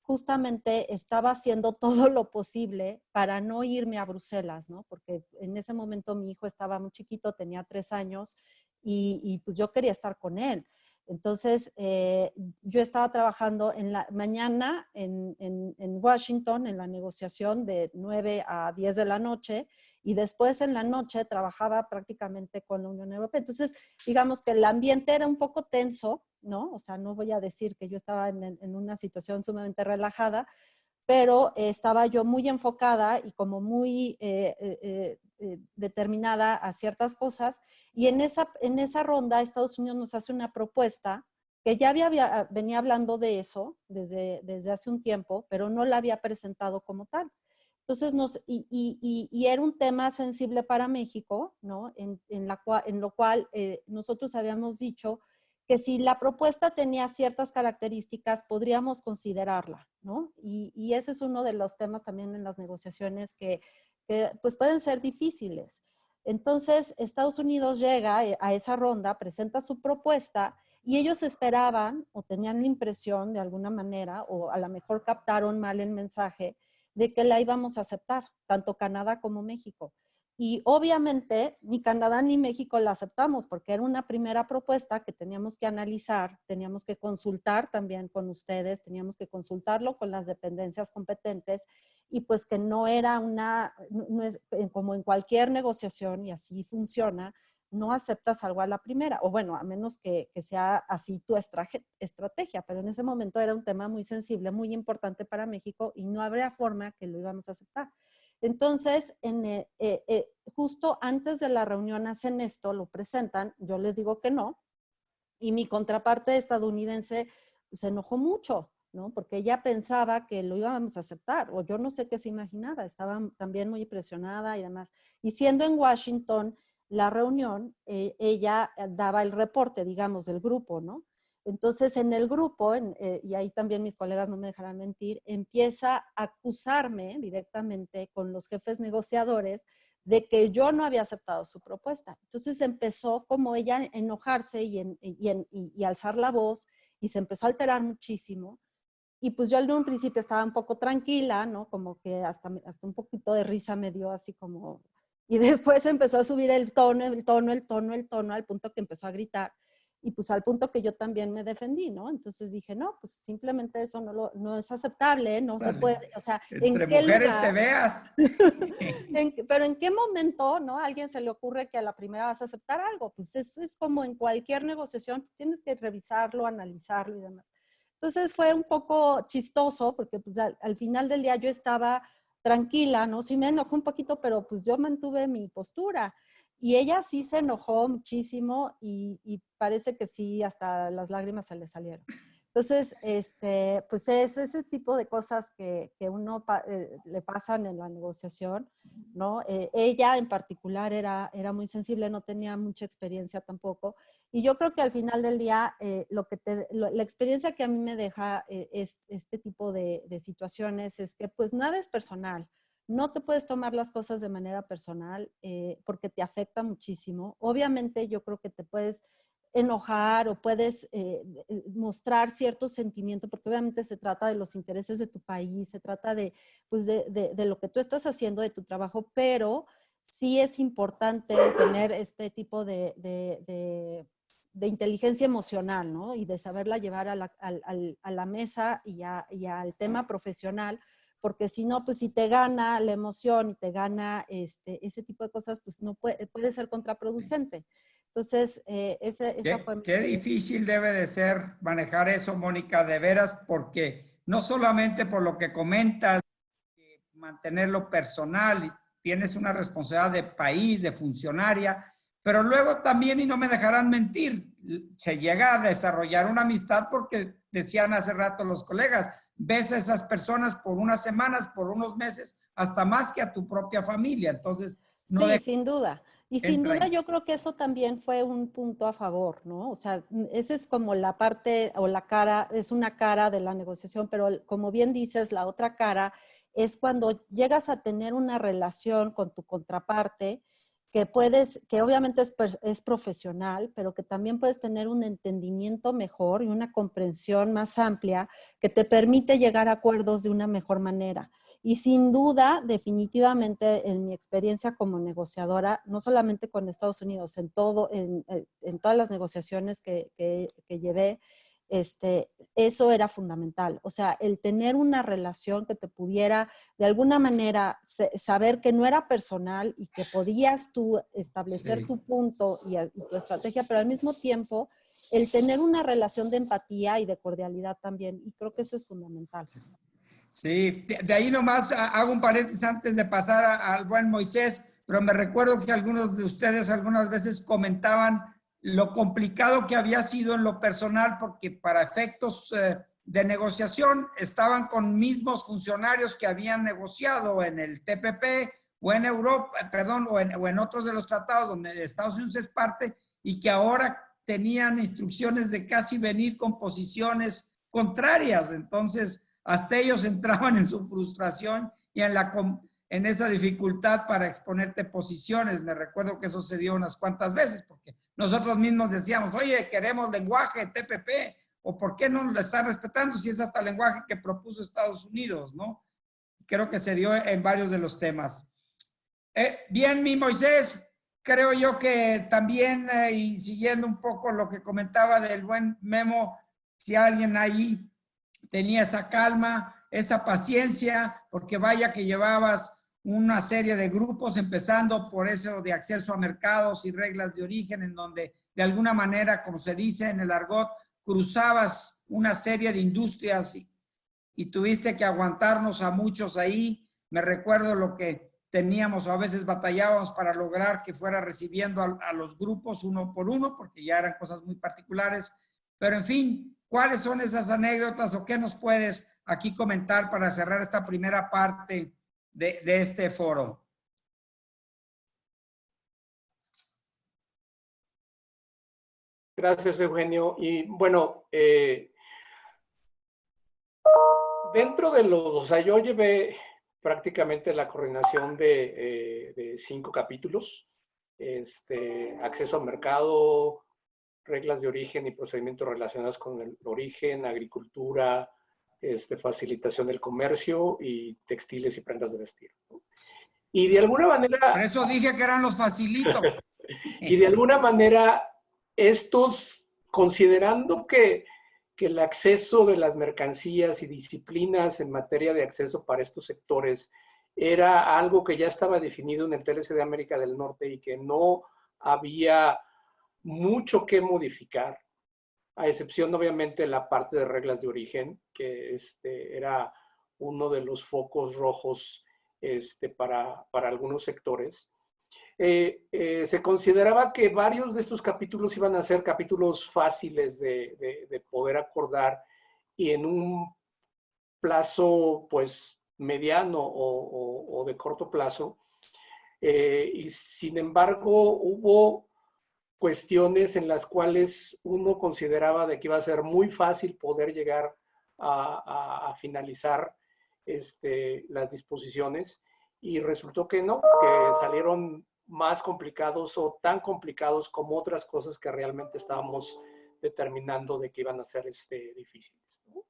justamente estaba haciendo todo lo posible para no irme a Bruselas, ¿no? Porque en ese momento mi hijo estaba muy chiquito, tenía 3 años y pues yo quería estar con él. Entonces, yo estaba trabajando en la mañana en Washington, en la negociación de 9 a 10 de la noche, y después en la noche trabajaba prácticamente con la Unión Europea. Entonces, digamos que el ambiente era un poco tenso, ¿no? O sea, no voy a decir que yo estaba en una situación sumamente relajada, pero estaba yo muy enfocada y como muy determinada a ciertas cosas. Y en esa ronda Estados Unidos nos hace una propuesta que ya venía hablando de eso desde hace un tiempo, pero no la había presentado como tal. Entonces, y era un tema sensible para México, ¿no? En lo cual nosotros habíamos dicho que si la propuesta tenía ciertas características, podríamos considerarla, ¿no? Y ese es uno de los temas también en las negociaciones que pues pueden ser difíciles. Entonces, Estados Unidos llega a esa ronda, presenta su propuesta y ellos esperaban o tenían la impresión de alguna manera, o a lo mejor captaron mal el mensaje, de que la íbamos a aceptar, tanto Canadá como México. Y obviamente ni Canadá ni México la aceptamos porque era una primera propuesta que teníamos que analizar, teníamos que consultar también con ustedes, teníamos que consultarlo con las dependencias competentes y pues que no era no es como en cualquier negociación y así funciona, no aceptas algo a la primera, o bueno, a menos que sea así tu estrategia, pero en ese momento era un tema muy sensible, muy importante para México y no habría forma que lo íbamos a aceptar. Entonces, justo antes de la reunión hacen esto, lo presentan, yo les digo que no, y mi contraparte estadounidense se enojó mucho, ¿no? Porque ella pensaba que lo íbamos a aceptar, o yo no sé qué se imaginaba, estaba también muy impresionada y demás. Y siendo en Washington la reunión, ella daba el reporte, digamos, del grupo, ¿no? Entonces, en el grupo, y ahí también mis colegas no me dejarán mentir, empieza a acusarme directamente con los jefes negociadores de que yo no había aceptado su propuesta. Entonces empezó como ella a enojarse y alzar la voz, y se empezó a alterar muchísimo. Y pues yo en un principio estaba un poco tranquila, ¿no? Como que hasta un poquito de risa me dio así como... Y después empezó a subir el tono, al punto que empezó a gritar. Y pues al punto que yo también me defendí, ¿no? Entonces dije, no, pues simplemente eso no es aceptable, no se puede, o sea, Entre mujeres te veas. Pero ¿en qué momento, no? A alguien se le ocurre que a la primera vas a aceptar algo. Pues es como en cualquier negociación, tienes que revisarlo, analizarlo y demás. Entonces fue un poco chistoso porque pues al final del día yo estaba tranquila, ¿no? Sí me enojó un poquito, pero pues yo mantuve mi postura. Y ella sí se enojó muchísimo y parece que sí, hasta las lágrimas se le salieron. Entonces, pues es ese tipo de cosas que uno le pasan en la negociación, ¿no? Ella en particular era muy sensible, no tenía mucha experiencia tampoco. Y yo creo que al final del día, la experiencia que a mí me deja este tipo de situaciones es que pues nada es personal. No te puedes tomar las cosas de manera personal porque te afecta muchísimo. Obviamente yo creo que te puedes enojar o puedes mostrar cierto sentimiento, porque obviamente se trata de los intereses de tu país, se trata pues de lo que tú estás haciendo, de tu trabajo, pero sí es importante tener este tipo de inteligencia emocional, ¿no? Y de saberla llevar a la mesa y al tema profesional, porque si no, pues si te gana la emoción y te gana ese tipo de cosas, pues no puede ser contraproducente. Entonces, esa fue... Qué difícil debe de ser manejar eso, Mónica, de veras, porque no solamente por lo que comentas, mantenerlo personal, tienes una responsabilidad de país, de funcionaria, pero luego también, y no me dejarán mentir, se llega a desarrollar una amistad porque decían hace rato los colegas, ves a esas personas por unas semanas, por unos meses, hasta más que a tu propia familia. Entonces, no sí, sin duda. Y sin duda yo creo que eso también fue un punto a favor, ¿no? O sea, esa es como la parte o la cara, es una cara de la negociación, pero como bien dices, la otra cara es cuando llegas a tener una relación con tu contraparte que obviamente es profesional, pero que también puedes tener un entendimiento mejor y una comprensión más amplia que te permite llegar a acuerdos de una mejor manera. Y sin duda, definitivamente, en mi experiencia como negociadora, no solamente con Estados Unidos, en todas las negociaciones que llevé, eso era fundamental. O sea, el tener una relación que te pudiera, de alguna manera, saber que no era personal y que podías tú establecer tu punto y tu estrategia, pero al mismo tiempo, el tener una relación de empatía y de cordialidad también. Y creo que eso es fundamental. Sí, de ahí nomás hago un paréntesis antes de pasar al buen Moisés, pero me recuerdo que algunos de ustedes algunas veces comentaban lo complicado que había sido en lo personal, porque para efectos de negociación estaban con mismos funcionarios que habían negociado en el TPP o en Europa, perdón, o en otros de los tratados donde Estados Unidos es parte y que ahora tenían instrucciones de casi venir con posiciones contrarias. Entonces, hasta ellos entraban en su frustración y en esa dificultad para exponerte posiciones. Me recuerdo que eso se dio unas cuantas veces, porque nosotros mismos decíamos, oye, queremos lenguaje TPP, o ¿por qué no lo están respetando si es hasta el lenguaje que propuso Estados Unidos, ¿no? Creo que se dio en varios de los temas. Bien, mi Moisés, creo yo que también, y siguiendo un poco lo que comentaba del buen Memo, si alguien ahí tenía esa calma, esa paciencia, porque vaya que llevabas una serie de grupos, empezando por eso de acceso a mercados y reglas de origen, en donde de alguna manera, como se dice en el argot, cruzabas una serie de industrias y tuviste que aguantarnos a muchos ahí. Me recuerdo lo que teníamos, o a veces batallábamos para lograr que fuera recibiendo a los grupos uno por uno, porque ya eran cosas muy particulares. Pero en fin, ¿cuáles son esas anécdotas o qué nos puedes aquí comentar para cerrar esta primera parte de este foro? Gracias, Eugenio. Y bueno, dentro de los, o sea, yo llevé prácticamente la coordinación de 5 capítulos, acceso al mercado, reglas de origen y procedimientos relacionados con el origen, agricultura, facilitación del comercio y textiles y prendas de vestir, ¿no? Y de alguna manera... Por eso dije que eran los facilitos. Y de alguna manera, estos, considerando que el acceso de las mercancías y disciplinas en materia de acceso para estos sectores era algo que ya estaba definido en el TLC de América del Norte y que no había mucho que modificar, a excepción obviamente de la parte de reglas de origen, que era uno de los focos rojos para algunos sectores. Se consideraba que varios de estos capítulos iban a ser capítulos fáciles de poder acordar y en un plazo pues mediano o de corto plazo. Y sin embargo hubo cuestiones en las cuales uno consideraba de que iba a ser muy fácil poder llegar a finalizar las disposiciones y resultó que no, que salieron más complicados o tan complicados como otras cosas que realmente estábamos determinando de que iban a ser difíciles, ¿no?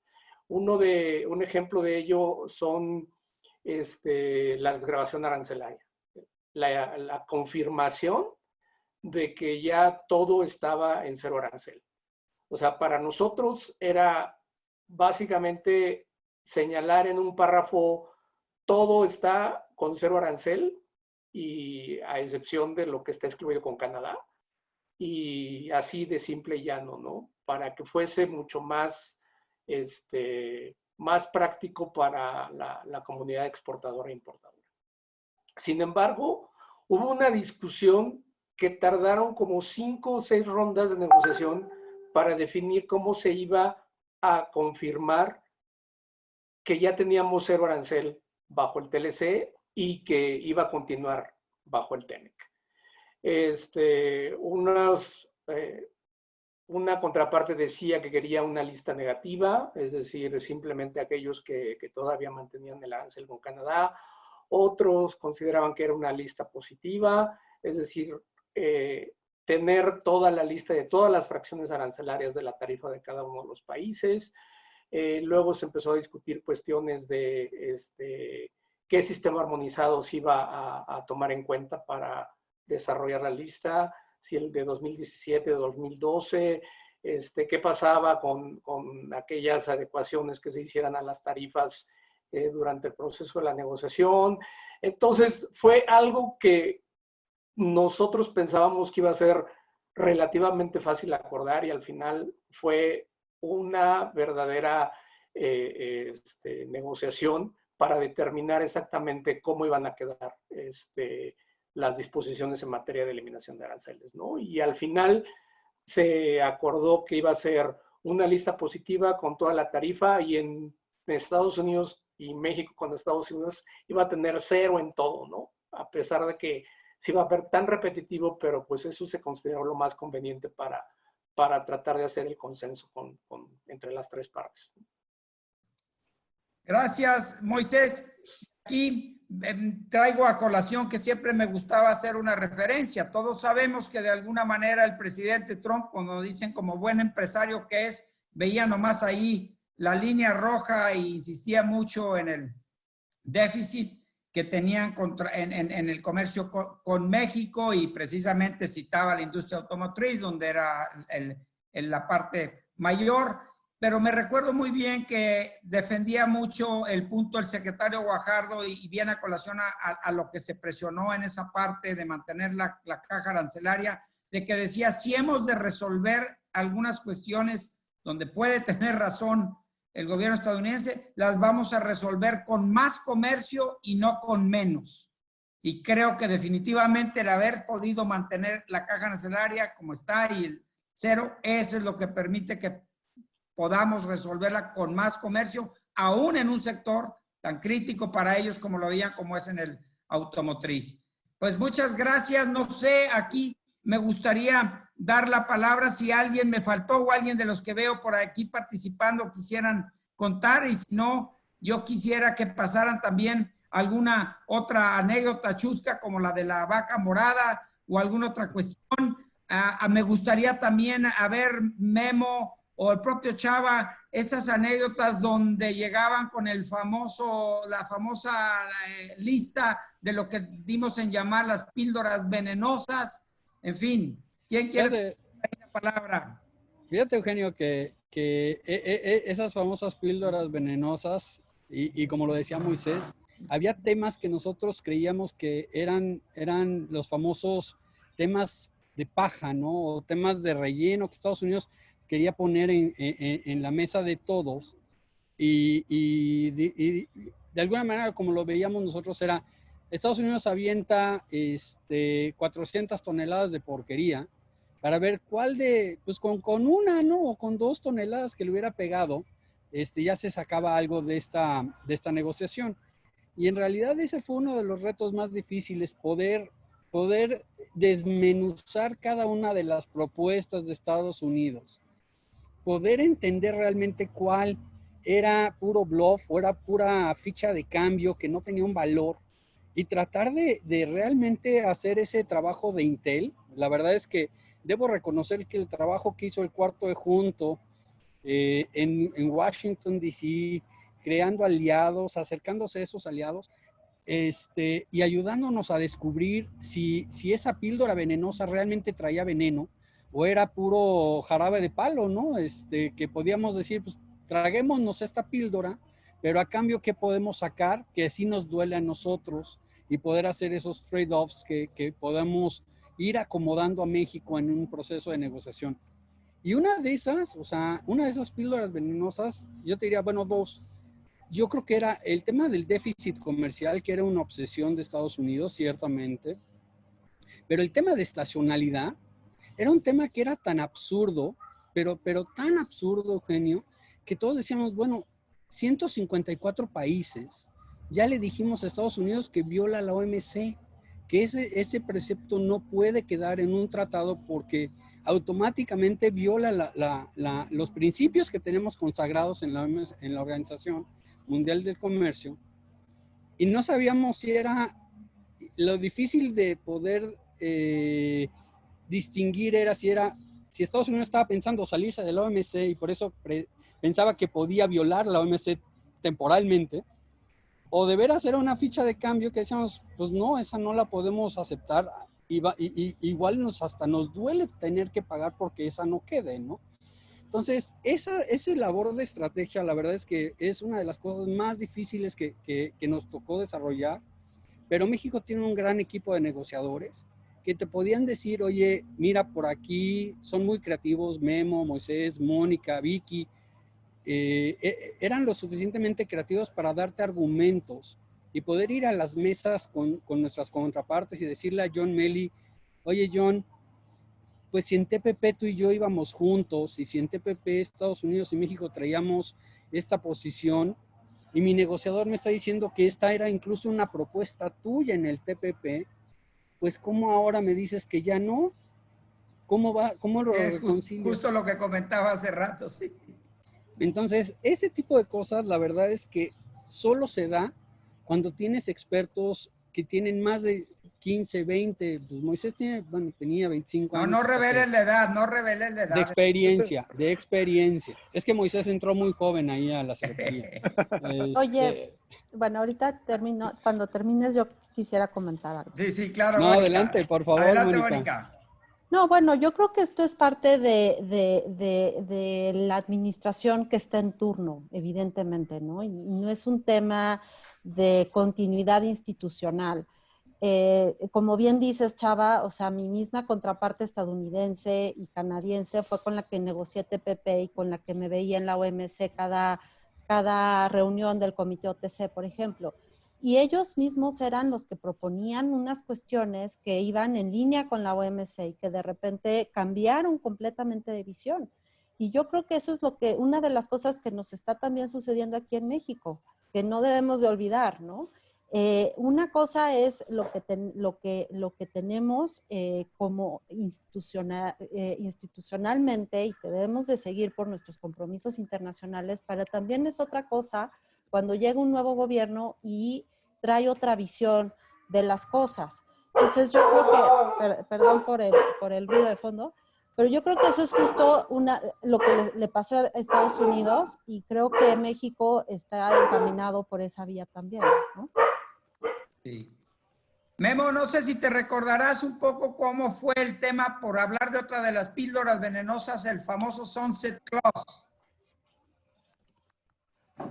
Un ejemplo de ello son la desgravación arancelaria, la confirmación de que ya todo estaba en cero arancel. O sea, para nosotros era básicamente señalar en un párrafo todo está con cero arancel y a excepción de lo que está excluido con Canadá, y así de simple y llano, ¿no? Para que fuese mucho más, más práctico para la comunidad exportadora e importadora. Sin embargo, hubo una discusión que tardaron como 5 o 6 rondas de negociación para definir cómo se iba a confirmar que ya teníamos cero arancel bajo el TLC y que iba a continuar bajo el TEMEC. Una contraparte decía que quería una lista negativa, es decir, simplemente aquellos que todavía mantenían el arancel con Canadá. Otros consideraban que era una lista positiva, es decir, tener toda la lista de todas las fracciones arancelarias de la tarifa de cada uno de los países. Luego se empezó a discutir cuestiones de qué sistema armonizado se iba a tomar en cuenta para desarrollar la lista, si el de 2017, de 2012, qué pasaba con aquellas adecuaciones que se hicieran a las tarifas durante el proceso de la negociación. Entonces fue algo que nosotros pensábamos que iba a ser relativamente fácil acordar y al final fue una verdadera negociación para determinar exactamente cómo iban a quedar las disposiciones en materia de eliminación de aranceles, ¿no? Y al final se acordó que iba a ser una lista positiva con toda la tarifa y en Estados Unidos y México con Estados Unidos iba a tener 0 en todo, ¿no? A pesar de que se iba a ver tan repetitivo, pero pues eso se consideró lo más conveniente para tratar de hacer el consenso entre las 3 partes. Gracias, Moisés. Aquí traigo a colación que siempre me gustaba hacer una referencia. Todos sabemos que de alguna manera el presidente Trump, cuando dicen como buen empresario que es, veía nomás ahí la línea roja e insistía mucho en el déficit que tenían en el comercio con México y precisamente citaba la industria automotriz, donde era la parte mayor. pero me recuerdo muy bien que defendía mucho el punto el secretario Guajardo y viene a colación a lo que se presionó en esa parte de mantener la caja arancelaria, de que decía, si hemos de resolver algunas cuestiones donde puede tener razón el gobierno estadounidense, las vamos a resolver con más comercio y no con menos. Y creo que definitivamente el haber podido mantener la caja arancelaria como está y el cero, eso es lo que permite que podamos resolverla con más comercio, aún en un sector tan crítico para ellos como lo veían, como es en el automotriz. Pues muchas gracias. No sé, aquí me gustaría dar la palabra si alguien me faltó o alguien de los que veo por aquí participando quisieran contar, y si no, yo quisiera que pasaran también alguna otra anécdota chusca como la de la vaca morada o alguna otra cuestión. Me gustaría también ver Memo o el propio Chava, esas anécdotas donde llegaban con el la famosa lista de lo que dimos en llamar las píldoras venenosas. En fin, ¿quién quiere la palabra? Fíjate, Eugenio, que esas famosas píldoras venenosas, y como lo decía Moisés, había temas que nosotros creíamos que eran los famosos temas de paja, ¿no? O temas de relleno que Estados Unidos quería poner en la mesa de todos. Y de alguna manera, como lo veíamos nosotros, era Estados Unidos avienta 400 toneladas de porquería para ver cuál pues con una, ¿no? O con 2 toneladas que le hubiera pegado, ya se sacaba algo de esta negociación. Y en realidad ese fue uno de los retos más difíciles, poder desmenuzar cada una de las propuestas de Estados Unidos, poder entender realmente cuál era puro bluff o era pura ficha de cambio que no tenía un valor, y tratar de realmente hacer ese trabajo de Intel. La verdad es que debo reconocer que el trabajo que hizo el cuarto de junto en Washington, D.C., creando aliados, acercándose a esos aliados, y ayudándonos a descubrir si esa píldora venenosa realmente traía veneno o era puro jarabe de palo, ¿no? Que podíamos decir, pues traguémonos esta píldora, pero a cambio, ¿qué podemos sacar? Que sí nos duele a nosotros, y poder hacer esos trade-offs que podamos ir acomodando a México en un proceso de negociación. Y una de esas píldoras venenosas, yo te diría, bueno, 2. Yo creo que era el tema del déficit comercial, que era una obsesión de Estados Unidos, ciertamente. Pero el tema de estacionalidad era un tema que era tan absurdo, pero tan absurdo, Eugenio, que todos decíamos, bueno, 154 países, ya le dijimos a Estados Unidos que viola la OMC, que ese precepto no puede quedar en un tratado porque automáticamente viola los principios que tenemos consagrados en la Organización Mundial del Comercio. Y no sabíamos si era lo difícil de poder distinguir, si Estados Unidos estaba pensando salirse de la OMC y por eso pensaba que podía violar la OMC temporalmente, o de veras era una ficha de cambio que decíamos, pues no, esa no la podemos aceptar, igual hasta nos duele tener que pagar porque esa no quede, ¿no? Entonces, esa labor de estrategia, la verdad es que es una de las cosas más difíciles que nos tocó desarrollar, pero México tiene un gran equipo de negociadores que te podían decir, oye, mira, por aquí son muy creativos, Memo, Moisés, Mónica, Vicky, eran lo suficientemente creativos para darte argumentos y poder ir a las mesas con nuestras contrapartes y decirle a John Meli, oye John, pues si en TPP tú y yo íbamos juntos y si en TPP Estados Unidos y México traíamos esta posición y mi negociador me está diciendo que esta era incluso una propuesta tuya en el TPP, pues ¿cómo ahora me dices que ya no? ¿Cómo lo reconcilias? Justo lo que comentaba hace rato, sí. Entonces, este tipo de cosas, la verdad es que solo se da cuando tienes expertos que tienen más de 15, 20, pues Moisés tenía 25 años. No reveles la edad, no reveles la edad. De experiencia. Es que Moisés entró muy joven ahí a la secretaría. Oye, bueno, ahorita cuando termines yo quisiera comentar algo. Sí, claro, no, Mónica. adelante, por favor, Adelante, Mónica. Mónica. No, bueno, yo creo que esto es parte de la administración que está en turno, evidentemente, ¿no? Y no es un tema de continuidad institucional. Como bien dices, Chava, o sea, mi misma contraparte estadounidense y canadiense fue con la que negocié TPP y con la que me veía en la OMC cada reunión del comité OTC, por ejemplo. Y ellos mismos eran los que proponían unas cuestiones que iban en línea con la OMC y que de repente cambiaron completamente de visión. Y yo creo que eso es una de las cosas que nos está también sucediendo aquí en México, que no debemos de olvidar, ¿no? Una cosa es lo que tenemos como institucionalmente y que debemos de seguir por nuestros compromisos internacionales, pero también es otra cosa cuando llega un nuevo gobierno y trae otra visión de las cosas. Entonces yo creo que, perdón por el ruido de fondo, pero yo creo que eso es justo lo que le pasó a Estados Unidos y creo que México está encaminado por esa vía también, ¿no? Sí. Memo, no sé si te recordarás un poco cómo fue el tema, por hablar de otra de las píldoras venenosas, el famoso Sunset Clause.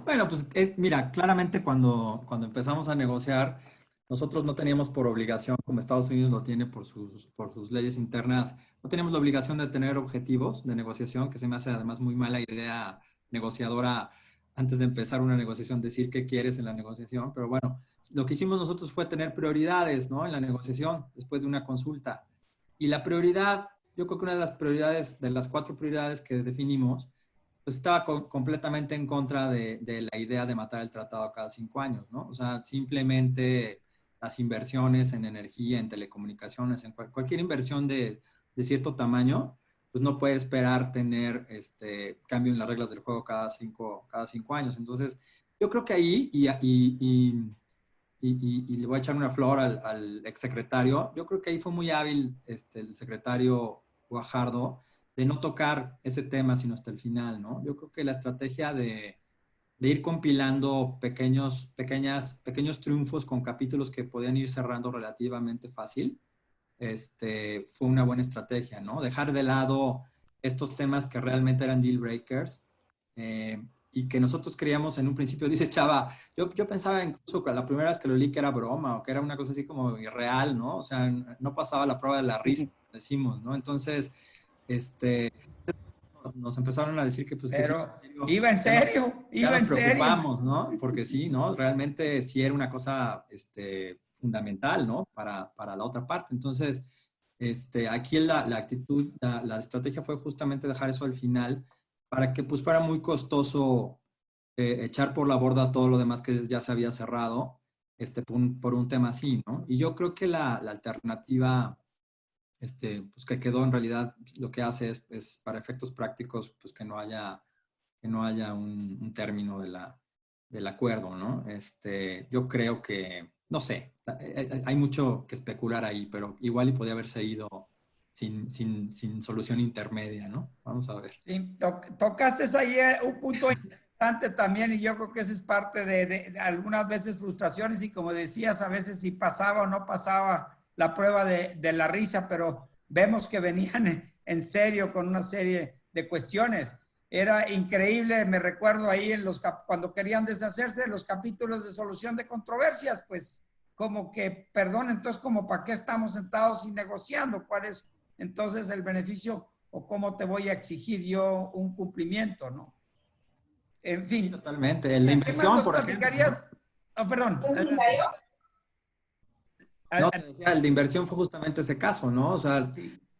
Bueno, pues mira, claramente cuando empezamos a negociar, nosotros no teníamos por obligación, como Estados Unidos lo tiene por sus leyes internas, no teníamos la obligación de tener objetivos de negociación, que se me hace además muy mala idea negociadora antes de empezar una negociación, decir qué quieres en la negociación, pero bueno, lo que hicimos nosotros fue tener prioridades, ¿no? En la negociación, después de una consulta. Y la prioridad, yo creo que una de las prioridades, de las 4 prioridades que definimos, pues estaba completamente en contra de la idea de matar el tratado cada 5 años, ¿no? O sea, simplemente las inversiones en energía, en telecomunicaciones, en cualquier inversión de cierto tamaño, pues no puede esperar tener cambio en las reglas del juego cada cinco años. Entonces, yo creo que ahí, y le voy a echar una flor al exsecretario, yo creo que ahí fue muy hábil el secretario Guajardo de no tocar ese tema sino hasta el final, ¿no? Yo creo que la estrategia de ir compilando pequeños triunfos con capítulos que podían ir cerrando relativamente fácil, fue una buena estrategia, ¿no? Dejar de lado estos temas que realmente eran deal breakers y que nosotros creíamos en un principio, dices, Chava, yo pensaba incluso que la primera vez que lo leí que era broma o que era una cosa así como irreal, ¿no? O sea, no pasaba la prueba de la risa, decimos, ¿no? Entonces, nos empezaron a decir que pues Pero que sí, iba en serio, ya iba nos en serio. preocupamos, ¿no? Porque sí, ¿no? Realmente sí era una cosa fundamental, ¿no? Para la otra parte. Entonces, aquí la actitud, la estrategia fue justamente dejar eso al final para que pues fuera muy costoso echar por la borda todo lo demás que ya se había cerrado por un tema así, ¿no? Y yo creo que la alternativa pues que quedó en realidad lo que hace es para efectos prácticos, pues que no haya un término del acuerdo, ¿no? Yo creo que, no sé, hay mucho que especular ahí, pero igual y podía haberse ido sin solución intermedia, ¿no? Vamos a ver. Sí, tocaste ahí un punto interesante también y yo creo que esa es parte de algunas veces frustraciones y como decías, a veces si pasaba o no pasaba la prueba de la risa, pero vemos que venían en serio con una serie de cuestiones. Era increíble, me recuerdo ahí cuando querían deshacerse de los capítulos de solución de controversias, pues como que, perdón, entonces como para qué estamos sentados y negociando, ¿cuál es entonces el beneficio o cómo te voy a exigir yo un cumplimiento, ¿no? En fin. Totalmente. El de inversión, por ejemplo, ¿no? Oh, perdón. No, te decía, el de inversión fue justamente ese caso, ¿no? O sea,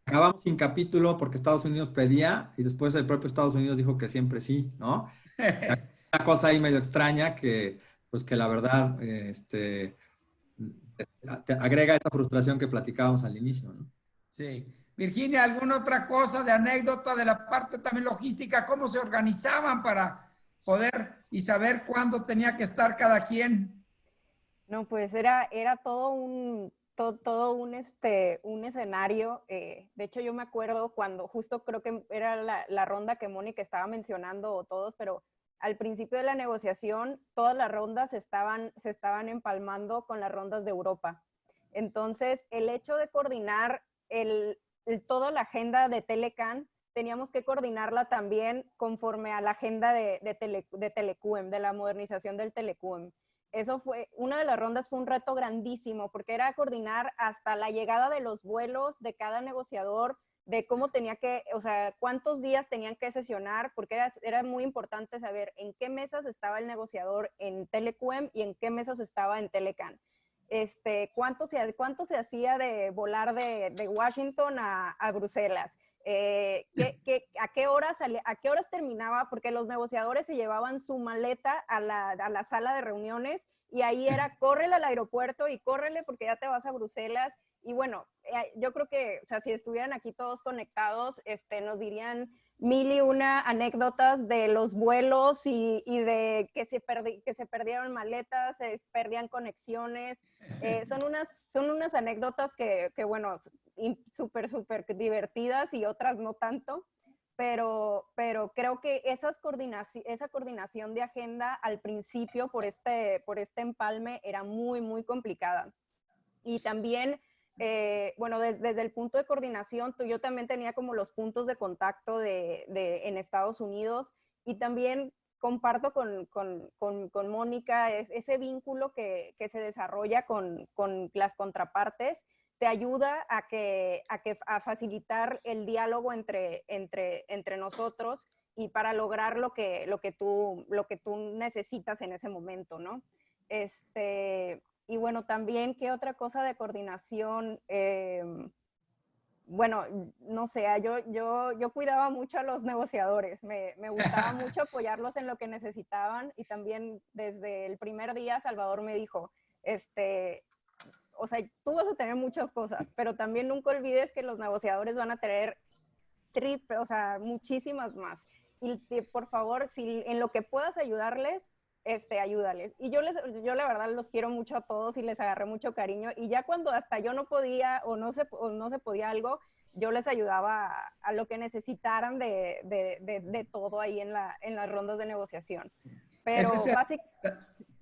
acabamos sin capítulo porque Estados Unidos pedía y después el propio Estados Unidos dijo que siempre sí, ¿no? Una cosa ahí medio extraña que, pues que la verdad, te agrega esa frustración que platicábamos al inicio, ¿no? Sí. Virginia, ¿alguna otra cosa de anécdota de la parte también logística? ¿Cómo se organizaban para poder y saber cuándo tenía que estar cada quien? No, pues era todo un escenario. De hecho, yo me acuerdo cuando justo creo que era la ronda que Mónica estaba mencionando o todos, pero al principio de la negociación todas las rondas se estaban empalmando con las rondas de Europa. Entonces, el hecho de coordinar toda la agenda de Telecan teníamos que coordinarla también conforme a la agenda de Telecuem, de la modernización del Telecuem. Eso fue, una de las rondas fue un reto grandísimo, porque era coordinar hasta la llegada de los vuelos de cada negociador, de cómo tenía que, o sea, cuántos días tenían que sesionar, porque era muy importante saber en qué mesas estaba el negociador en Telecuem y en qué mesas estaba en Telecan. ¿Cuánto se hacía de volar de Washington a Bruselas? ¿A qué horas terminaba? Porque los negociadores se llevaban su maleta a la sala de reuniones y ahí era, córrele al aeropuerto y córrele porque ya te vas a Bruselas. Y bueno, yo creo que, o sea, si estuvieran aquí todos conectados, nos dirían 1001 anécdotas de los vuelos y de que se perdieron maletas, se perdían conexiones. Son unas anécdotas que bueno, súper divertidas y otras no tanto, pero creo que esa coordinación de agenda al principio por este empalme era muy, muy complicada. Y también, bueno, desde el punto de coordinación, yo también tenía como los puntos de contacto en Estados Unidos, y también comparto con Mónica ese vínculo que se desarrolla con las contrapartes, te ayuda a facilitar el diálogo entre nosotros y para lograr lo que tú necesitas en ese momento, ¿no? Y bueno, también, ¿qué otra cosa de coordinación? Bueno, no sé, yo cuidaba mucho a los negociadores, me gustaba mucho apoyarlos en lo que necesitaban, y también desde el primer día Salvador me dijo, o sea, tú vas a tener muchas cosas, pero también nunca olvides que los negociadores van a tener o sea, muchísimas más. Y por favor, si en lo que puedas ayudarles, ayúdales. Y yo la verdad los quiero mucho a todos y les agarré mucho cariño. Y ya cuando hasta yo no podía o no se podía algo, yo les ayudaba a lo que necesitaran de todo ahí en las rondas de negociación. Pero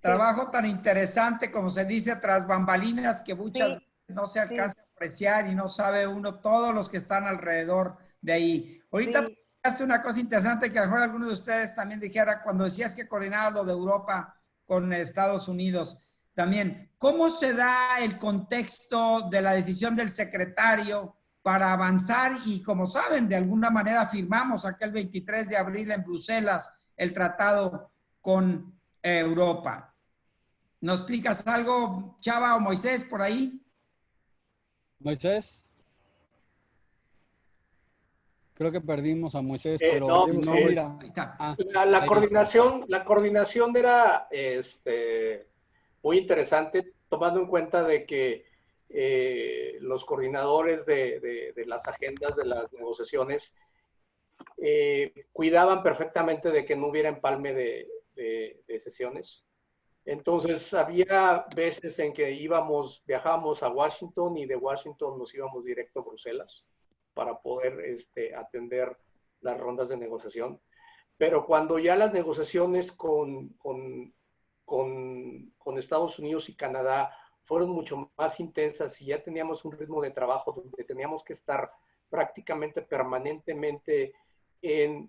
trabajo tan interesante, como se dice, tras bambalinas, que muchas veces no se alcanza a apreciar y no sabe uno todos los que están alrededor de ahí. Ahorita platicaste una cosa interesante que a lo mejor alguno de ustedes también dijera cuando decías que coordinabas lo de Europa con Estados Unidos. También, ¿cómo se da el contexto de la decisión del secretario para avanzar? Y como saben, de alguna manera firmamos aquel 23 de abril en Bruselas el tratado con Europa. ¿Nos explicas algo, Chava o Moisés, por ahí? Moisés. Creo que perdimos a Moisés, pero no, no, mira. La coordinación era muy interesante, tomando en cuenta de que los coordinadores de las agendas de las negociaciones cuidaban perfectamente de que no hubiera empalme de sesiones. Entonces, había veces en que viajábamos a Washington y de Washington nos íbamos directo a Bruselas para poder atender las rondas de negociación. Pero cuando ya las negociaciones con Estados Unidos y Canadá fueron mucho más intensas y ya teníamos un ritmo de trabajo donde teníamos que estar prácticamente permanentemente en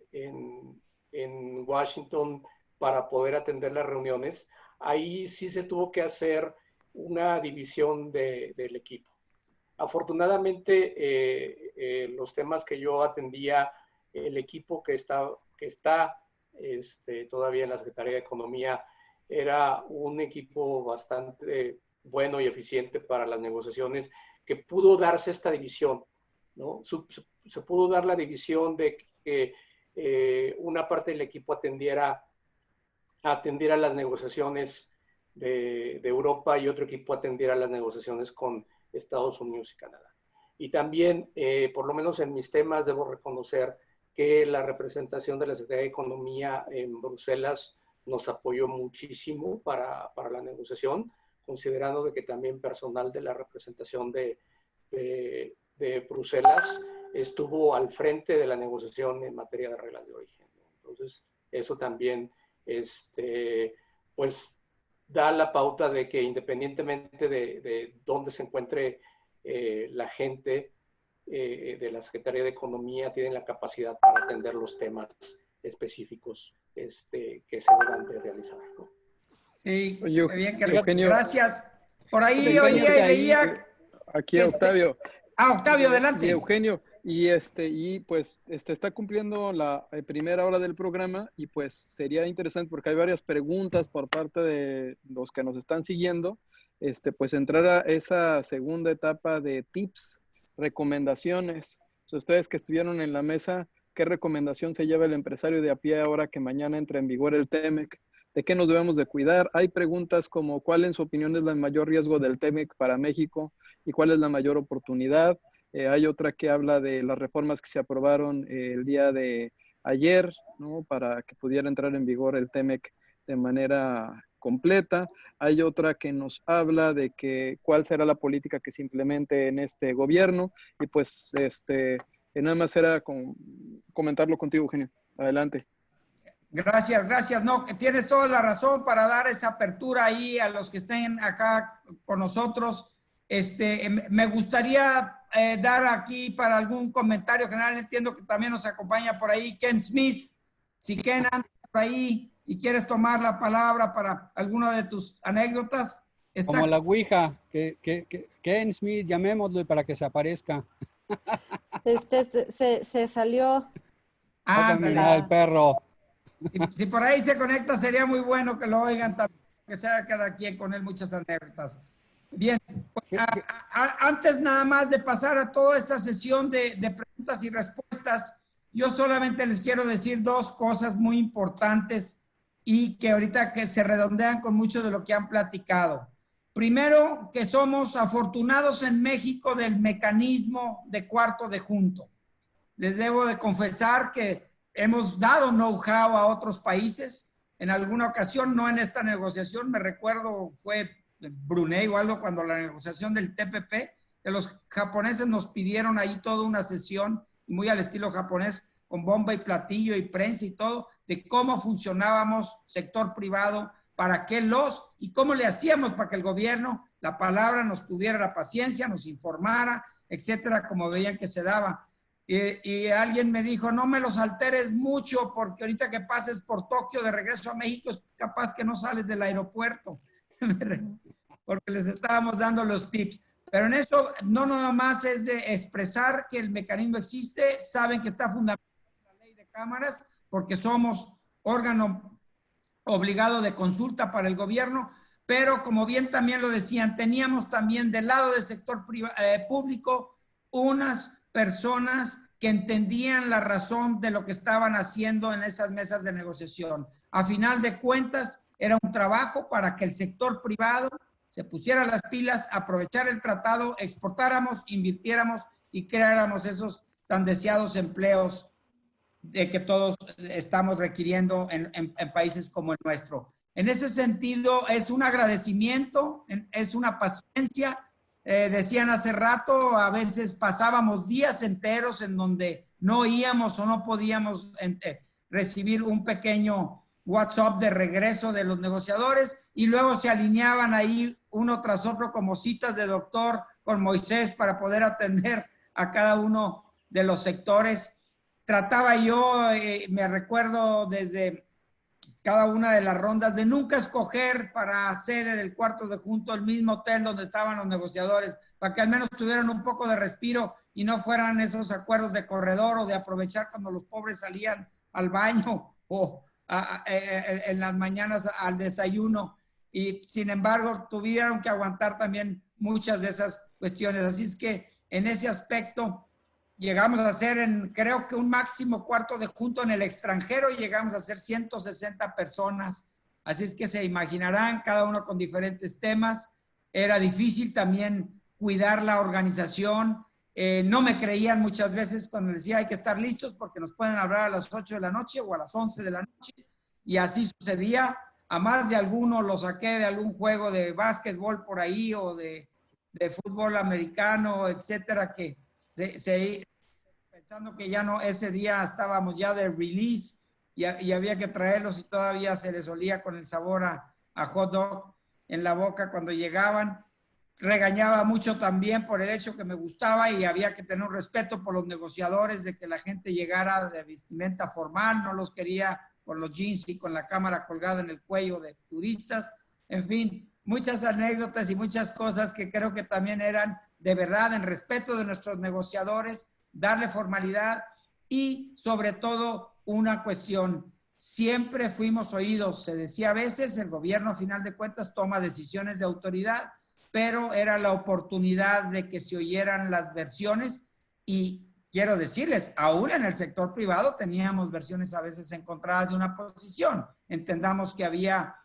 Washington para poder atender las reuniones, ahí sí se tuvo que hacer una división del equipo. Afortunadamente, los temas que yo atendía, el equipo que está todavía en la Secretaría de Economía, era un equipo bastante bueno y eficiente para las negociaciones, que pudo darse esta división, ¿no? Se pudo dar la división de que una parte del equipo atendiera las negociaciones de Europa y otro equipo atendiera las negociaciones con Estados Unidos y Canadá. Y también, por lo menos en mis temas, debo reconocer que la representación de la Secretaría de Economía en Bruselas nos apoyó muchísimo para la negociación, considerando de que también personal de la representación de Bruselas estuvo al frente de la negociación en materia de reglas de origen. Entonces, eso también pues da la pauta de que independientemente de dónde se encuentre la gente, de la Secretaría de Economía tienen la capacidad para atender los temas específicos que se deban de realizar, ¿no? Sí, Oye, bien, Eugenio, gracias. Por ahí Eugenio, veía... aquí Octavio. Octavio, adelante. Y Eugenio, y pues está cumpliendo la primera hora del programa y pues sería interesante porque hay varias preguntas por parte de los que nos están siguiendo, pues entrar a esa segunda etapa de tips, recomendaciones. Ustedes que estuvieron en la mesa, ¿qué recomendación se lleva el empresario de a pie ahora que mañana entra en vigor el TEMEC? ¿De qué nos debemos de cuidar? Hay preguntas como ¿cuál en su opinión es el mayor riesgo del TEMEC para México y cuál es la mayor oportunidad? Hay otra que habla de las reformas que se aprobaron el día de ayer, ¿no? Para que pudiera entrar en vigor el TEMEC de manera completa. Hay otra que nos habla de que cuál será la política que se implemente en este gobierno. Y pues nada más era comentarlo contigo, Eugenio. Adelante. Gracias. No, tienes toda la razón para dar esa apertura ahí a los que estén acá con nosotros. Me gustaría dar aquí para algún comentario general. Entiendo que también nos acompaña por ahí Ken Smith. Si Ken anda por ahí y quieres tomar la palabra para alguna de tus anécdotas. Como la Ouija, que Ken Smith, llamémoslo para que se aparezca. Se salió. El perro. Si por ahí se conecta, sería muy bueno que lo oigan también, que sea cada quien con él muchas anécdotas. Bien, pues, antes nada más de pasar a toda esta sesión de preguntas y respuestas, yo solamente les quiero decir dos cosas muy importantes y que ahorita que se redondean con mucho de lo que han platicado. Primero, que somos afortunados en México del mecanismo de cuarto de junto. Les debo de confesar que hemos dado know-how a otros países. En alguna ocasión, no en esta negociación, me recuerdo, fue Brunei o algo, cuando la negociación del TPP, que los japoneses nos pidieron ahí toda una sesión, muy al estilo japonés, con bomba y platillo y prensa y todo, de cómo funcionábamos sector privado, para qué y cómo le hacíamos para que el gobierno, la palabra, nos tuviera la paciencia, nos informara, etcétera, como veían que se daba. Y alguien me dijo, no me los alteres mucho, porque ahorita que pases por Tokio de regreso a México, es capaz que no sales del aeropuerto. Porque les estábamos dando los tips. Pero en eso no nada más es de expresar que el mecanismo existe, saben que está fundamentado en la ley de cámaras, porque somos órgano obligado de consulta para el gobierno, pero como bien también lo decían, teníamos también del lado del sector público unas personas que entendían la razón de lo que estaban haciendo en esas mesas de negociación. A final de cuentas, era un trabajo para que el sector privado se pusiera las pilas, aprovechar el tratado, exportáramos, invirtiéramos y creáramos esos tan deseados empleos de que todos estamos requiriendo en países como el nuestro. En ese sentido, es un agradecimiento, es una paciencia. Decían hace rato, a veces pasábamos días enteros en donde no oíamos o no podíamos recibir un pequeño WhatsApp de regreso de los negociadores y luego se alineaban ahí uno tras otro como citas de doctor con Moisés para poder atender a cada uno de los sectores. Trataba yo, me recuerdo desde cada una de las rondas, de nunca escoger para sede del cuarto de junto el mismo hotel donde estaban los negociadores, para que al menos tuvieran un poco de respiro y no fueran esos acuerdos de corredor o de aprovechar cuando los pobres salían al baño o en las mañanas al desayuno. Y sin embargo, tuvieron que aguantar también muchas de esas cuestiones. Así es que en ese aspecto llegamos a hacer, creo que un máximo cuarto de junto en el extranjero, y llegamos a ser 160 personas. Así es que se imaginarán, cada uno con diferentes temas. Era difícil también cuidar la organización. No me creían muchas veces cuando decía hay que estar listos porque nos pueden hablar a las 8 de la noche o a las 11 de la noche. Y así sucedía. A más de alguno lo saqué de algún juego de básquetbol por ahí o de fútbol americano, etcétera, que pensando que ya no, ese día estábamos ya de release y había que traerlos y todavía se les olía con el sabor a hot dog en la boca cuando llegaban. regañaba mucho también por el hecho que me gustaba y había que tener un respeto por los negociadores, de que la gente llegara de vestimenta formal, no los quería con los jeans y con la cámara colgada en el cuello de turistas. En fin, muchas anécdotas y muchas cosas que creo que también eran de verdad en respeto de nuestros negociadores, darle formalidad y sobre todo una cuestión. Siempre fuimos oídos, se decía a veces, el gobierno a final de cuentas toma decisiones de autoridad, pero era la oportunidad de que se oyeran las versiones y quiero decirles, aún en el sector privado teníamos versiones a veces encontradas de una posición. Entendamos que había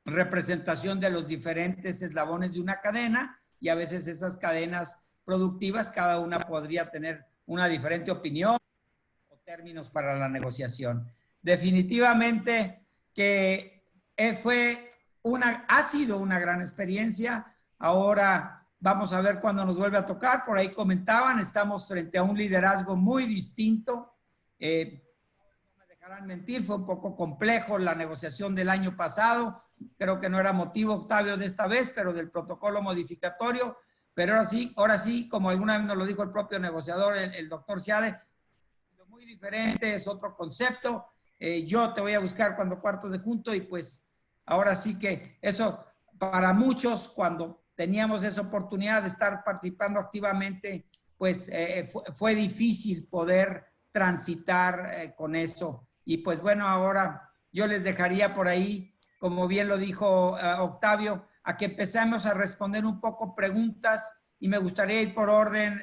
representación de los diferentes eslabones de una cadena y a veces esas cadenas productivas, cada una podría tener una diferente opinión o términos para la negociación. Definitivamente que ha sido una gran experiencia. Ahora vamos a ver cuándo nos vuelve a tocar. Por ahí comentaban, estamos frente a un liderazgo muy distinto. No me dejarán mentir, fue un poco complejo la negociación del año pasado. Creo que no era motivo, Octavio, de esta vez, pero del protocolo modificatorio. Pero ahora sí, como alguna vez nos lo dijo el propio negociador, el doctor Seade, muy diferente, es otro concepto. Yo te voy a buscar cuando cuarto de junto y pues ahora sí que eso para muchos cuando teníamos esa oportunidad de estar participando activamente, pues fue difícil poder transitar con eso. Y pues bueno, ahora yo les dejaría por ahí, como bien lo dijo Octavio, a que empecemos a responder un poco preguntas y me gustaría ir por orden.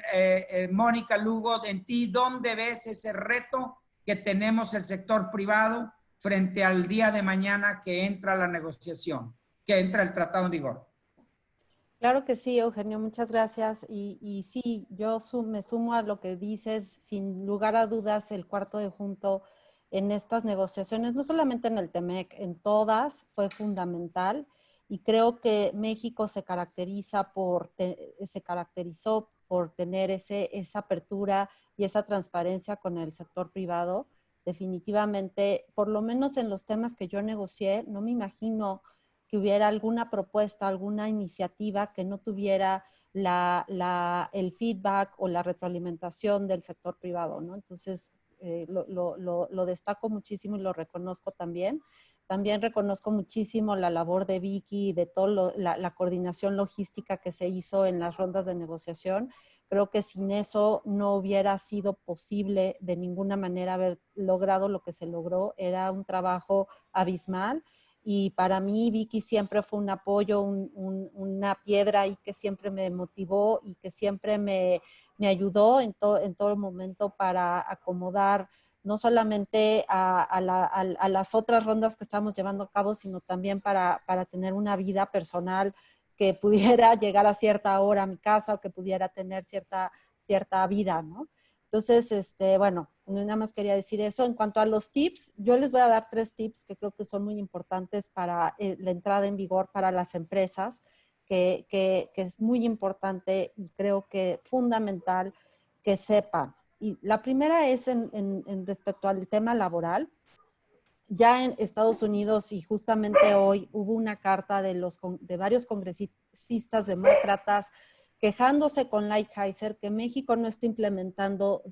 Mónica Lugo, en ti, ¿dónde ves ese reto que tenemos el sector privado frente al día de mañana que entra la negociación, que entra el tratado en vigor? Claro que sí, Eugenio, muchas gracias. Y sí, yo me sumo a lo que dices, sin lugar a dudas, el cuarto de junto en estas negociaciones, no solamente en el TEMEC, en todas, fue fundamental. Y creo que México se caracterizó por tener esa apertura y esa transparencia con el sector privado. Definitivamente, por lo menos en los temas que yo negocié, no me imagino que hubiera alguna propuesta, alguna iniciativa que no tuviera el feedback o la retroalimentación del sector privado, ¿no? Entonces, lo destaco muchísimo y lo reconozco también. También reconozco muchísimo la labor de Vicky y de toda la coordinación logística que se hizo en las rondas de negociación. Creo que sin eso no hubiera sido posible de ninguna manera haber logrado lo que se logró. Era un trabajo abismal y para mí Vicky siempre fue un apoyo, una piedra ahí que siempre me motivó y que siempre me ayudó en todo momento para acomodar no solamente a las otras rondas que estamos llevando a cabo, sino también para tener una vida personal que pudiera llegar a cierta hora a mi casa o que pudiera tener cierta vida, ¿no? Entonces, bueno, nada más quería decir eso. En cuanto a los tips, yo les voy a dar 3 tips que creo que son muy importantes para la entrada en vigor para las empresas, que es muy importante y creo que fundamental que sepan. Y la primera es en respecto al tema laboral. Ya en Estados Unidos y justamente hoy hubo una carta de varios congresistas demócratas quejándose con Lighthizer que México no está implementando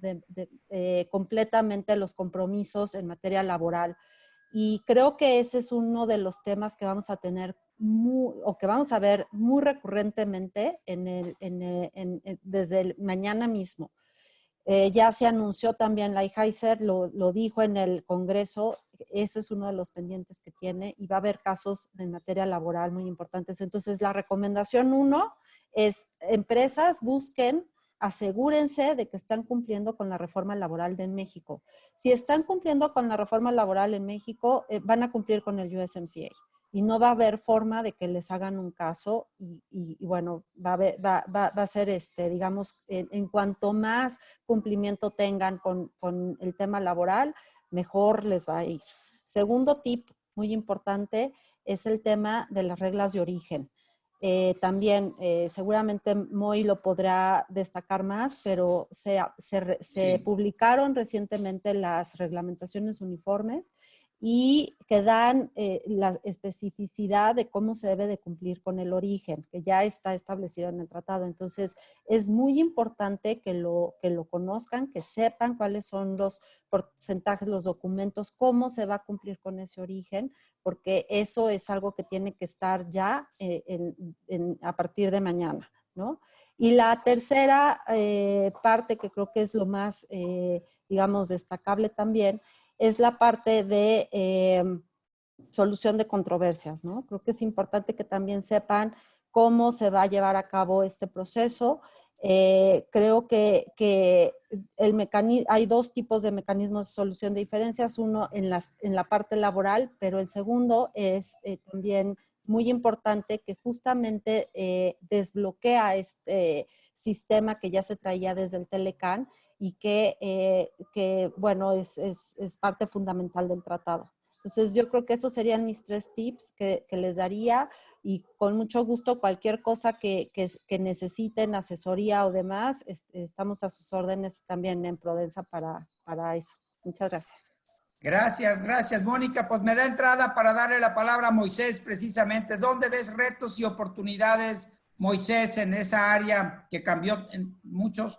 completamente los compromisos en materia laboral. Y creo que ese es uno de los temas que vamos a tener que vamos a ver muy recurrentemente desde mañana mismo. Ya se anunció también, Lighthizer lo dijo en el Congreso, ese es uno de los pendientes que tiene y va a haber casos de materia laboral muy importantes. Entonces, la recomendación 1 es empresas busquen, asegúrense de que están cumpliendo con la reforma laboral de México. Si están cumpliendo con la reforma laboral en México, van a cumplir con el USMCA. Y no va a haber forma de que les hagan un caso y bueno, va a ser, digamos, en cuanto más cumplimiento tengan con el tema laboral, mejor les va a ir. Segundo tip muy importante es el tema de las reglas de origen. También seguramente Moy lo podrá destacar más, pero se publicaron recientemente las reglamentaciones uniformes y que dan la especificidad de cómo se debe de cumplir con el origen, que ya está establecido en el tratado. Entonces, es muy importante que lo conozcan, que sepan cuáles son los porcentajes, los documentos, cómo se va a cumplir con ese origen, porque eso es algo que tiene que estar ya a partir de mañana, ¿no? Y la tercera parte, que creo que es lo más, digamos, destacable también, es la parte de solución de controversias, ¿no? Creo que es importante que también sepan cómo se va a llevar a cabo este proceso. Creo que hay dos tipos de mecanismos de solución de diferencias, uno en la parte laboral, pero el segundo es también muy importante, que justamente desbloquea este sistema que ya se traía desde el Telecán y que bueno, es parte fundamental del tratado. Entonces, yo creo que esos serían mis 3 tips que les daría, y con mucho gusto cualquier cosa que necesiten, asesoría o demás, estamos a sus órdenes también en Prodensa para eso. Muchas gracias. Gracias, Mónica. Pues me da entrada para darle la palabra a Moisés precisamente. ¿Dónde ves retos y oportunidades, Moisés, en esa área que cambió en muchos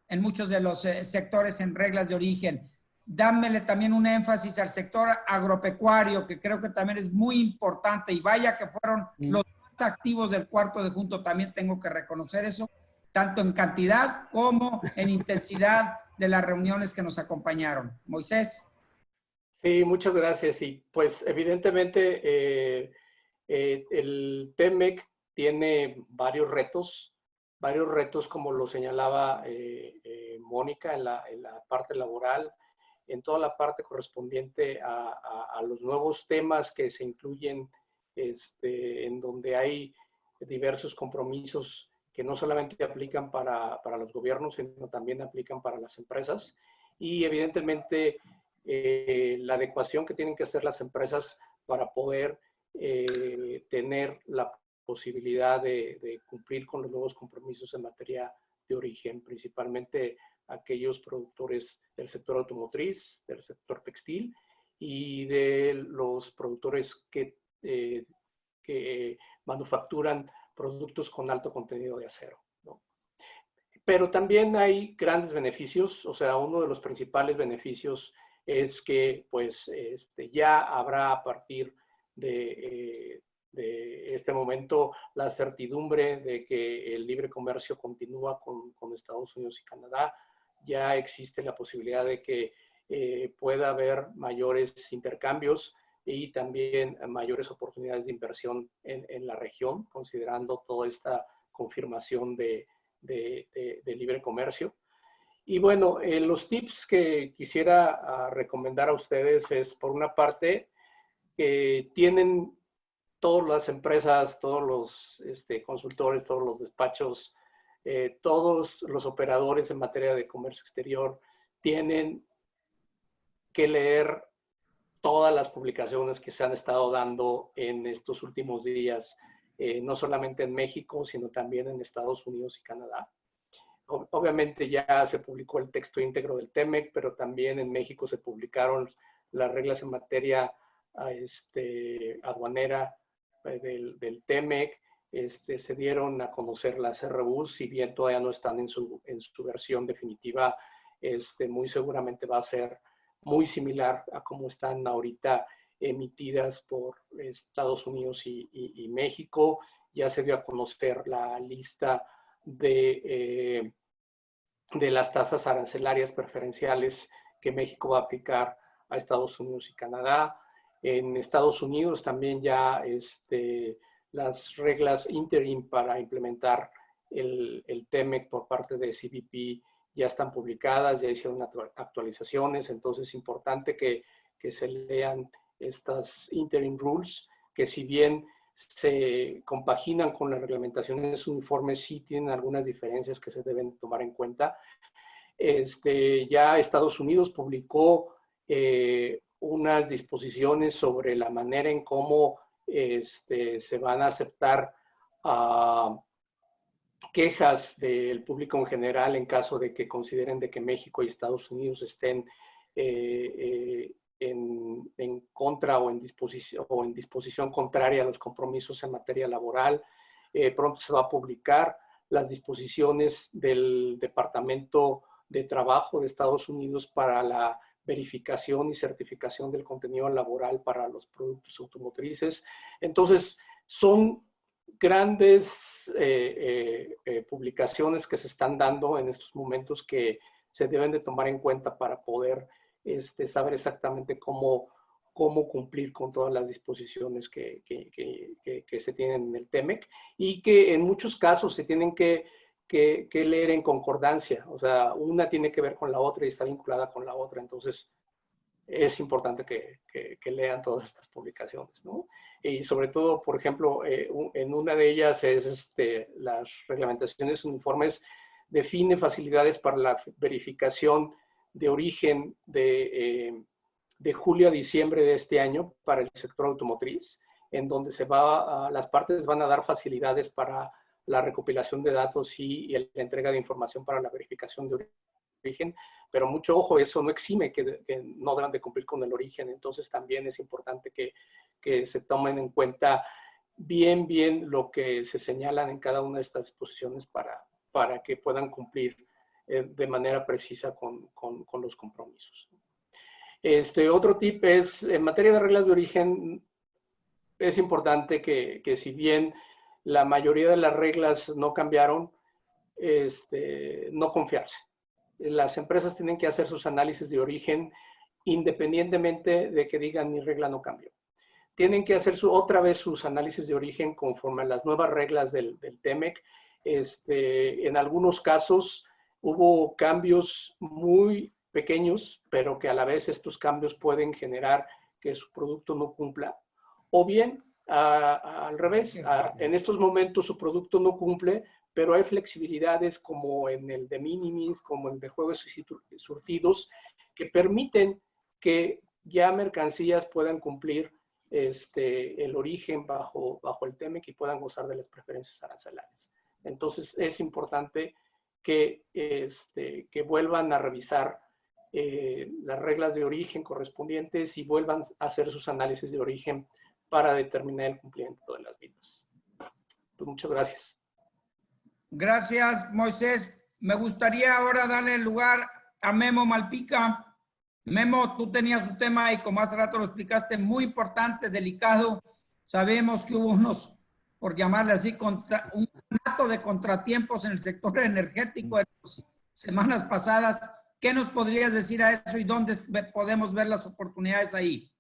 de los sectores en reglas de origen? Dámele también un énfasis al sector agropecuario, que creo que también es muy importante, y vaya que fueron los más activos del cuarto de junto, también tengo que reconocer eso, tanto en cantidad como en intensidad de las reuniones que nos acompañaron. Moisés. Sí, muchas gracias. Y pues evidentemente el TEMEC tiene varios retos como lo señalaba Mónica en la parte laboral, en toda la parte correspondiente a los nuevos temas que se incluyen, en donde hay diversos compromisos que no solamente aplican para los gobiernos, sino también aplican para las empresas. Y evidentemente la adecuación que tienen que hacer las empresas para poder tener la posibilidad de cumplir con los nuevos compromisos en materia de origen, principalmente aquellos productores del sector automotriz, del sector textil y de los productores que manufacturan productos con alto contenido de acero, ¿no? Pero también hay grandes beneficios, o sea, uno de los principales beneficios es que pues ya habrá a partir de este momento la certidumbre de que el libre comercio continúa con Estados Unidos y Canadá. Ya existe la posibilidad de que pueda haber mayores intercambios y también mayores oportunidades de inversión en la región, considerando toda esta confirmación de libre comercio. Y bueno, los tips que quisiera recomendar a ustedes es, por una parte, tienen todas las empresas, todos los consultores, todos los despachos, todos los operadores en materia de comercio exterior tienen que leer todas las publicaciones que se han estado dando en estos últimos días, no solamente en México, sino también en Estados Unidos y Canadá. Obviamente ya se publicó el texto íntegro del TEMEC, pero también en México se publicaron las reglas en materia aduanera del TEMEC. Se dieron a conocer las RUs, si bien todavía no están en su versión definitiva, muy seguramente va a ser muy similar a cómo están ahorita emitidas por Estados Unidos y México. Ya se dio a conocer la lista de las tasas arancelarias preferenciales que México va a aplicar a Estados Unidos y Canadá. En Estados Unidos también ya las reglas interim para implementar el TEMEC por parte de CBP ya están publicadas, ya hicieron actualizaciones, entonces es importante que se lean estas interim rules, que si bien se compaginan con las reglamentaciones uniformes, sí tienen algunas diferencias que se deben tomar en cuenta. Ya Estados Unidos publicó unas disposiciones sobre la manera en cómo se van a aceptar quejas del público en general en caso de que consideren de que México y Estados Unidos estén en contra o en disposición contraria a los compromisos en materia laboral. Pronto se va a publicar las disposiciones del Departamento de Trabajo de Estados Unidos para la verificación y certificación del contenido laboral para los productos automotrices. Entonces, son grandes publicaciones que se están dando en estos momentos que se deben de tomar en cuenta para poder saber exactamente cómo cumplir con todas las disposiciones que se tienen en el TEMEC y que en muchos casos se tienen que leer en concordancia. O sea, una tiene que ver con la otra y está vinculada con la otra. Entonces, es importante que lean todas estas publicaciones, ¿no? Y sobre todo, por ejemplo, en una de ellas es las reglamentaciones uniformes define facilidades para la verificación de origen de julio a diciembre de este año para el sector automotriz, en donde las partes van a dar facilidades para la recopilación de datos y la entrega de información para la verificación de origen, pero mucho ojo, eso no exime que no deban de cumplir con el origen. Entonces también es importante que se tomen en cuenta bien lo que se señalan en cada una de estas disposiciones para que puedan cumplir de manera precisa con los compromisos. Otro tip es, en materia de reglas de origen, es importante que si bien la mayoría de las reglas no cambiaron, no confiarse. Las empresas tienen que hacer sus análisis de origen independientemente de que digan mi regla no cambió. Tienen que hacer otra vez sus análisis de origen conforme a las nuevas reglas del TEMEC. En algunos casos hubo cambios muy pequeños, pero que a la vez estos cambios pueden generar que su producto no cumpla. O bien, al revés, en estos momentos su producto no cumple, pero hay flexibilidades como en el de minimis, como en el de juegos y surtidos, que permiten que ya mercancías puedan cumplir el origen bajo el TEMEC y puedan gozar de las preferencias arancelarias. Entonces, es importante que vuelvan a revisar las reglas de origen correspondientes y vuelvan a hacer sus análisis de origen para determinar el cumplimiento de las mismas. Pues muchas gracias. Gracias, Moisés. Me gustaría ahora darle lugar a Memo Malpica. Memo, tú tenías un tema y como hace rato lo explicaste, muy importante, delicado. Sabemos que hubo unos, por llamarle así, un acto de contratiempos en el sector energético en las semanas pasadas. ¿Qué nos podrías decir a eso y dónde podemos ver las oportunidades ahí?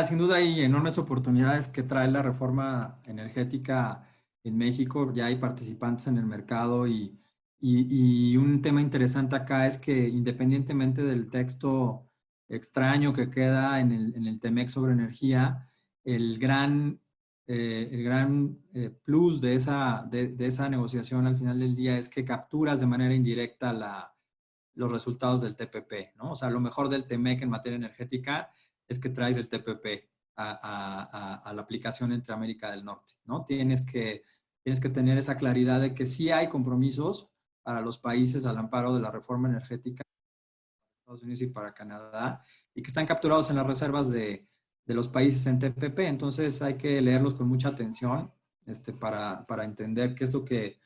Sin duda hay enormes oportunidades que trae la reforma energética en México. Ya hay participantes en el mercado y un tema interesante acá es que independientemente del texto extraño que queda en el TEMEC sobre energía, el gran plus de esa negociación al final del día es que capturas de manera indirecta los resultados del TPP, ¿no? O sea, lo mejor del TEMEC en materia energética es que traes el TPP a la aplicación entre América del Norte, ¿no? Tienes que tener esa claridad de que sí hay compromisos para los países al amparo de la reforma energética para Estados Unidos y para Canadá y que están capturados en las reservas de los países en TPP. Entonces hay que leerlos con mucha atención para entender qué es lo que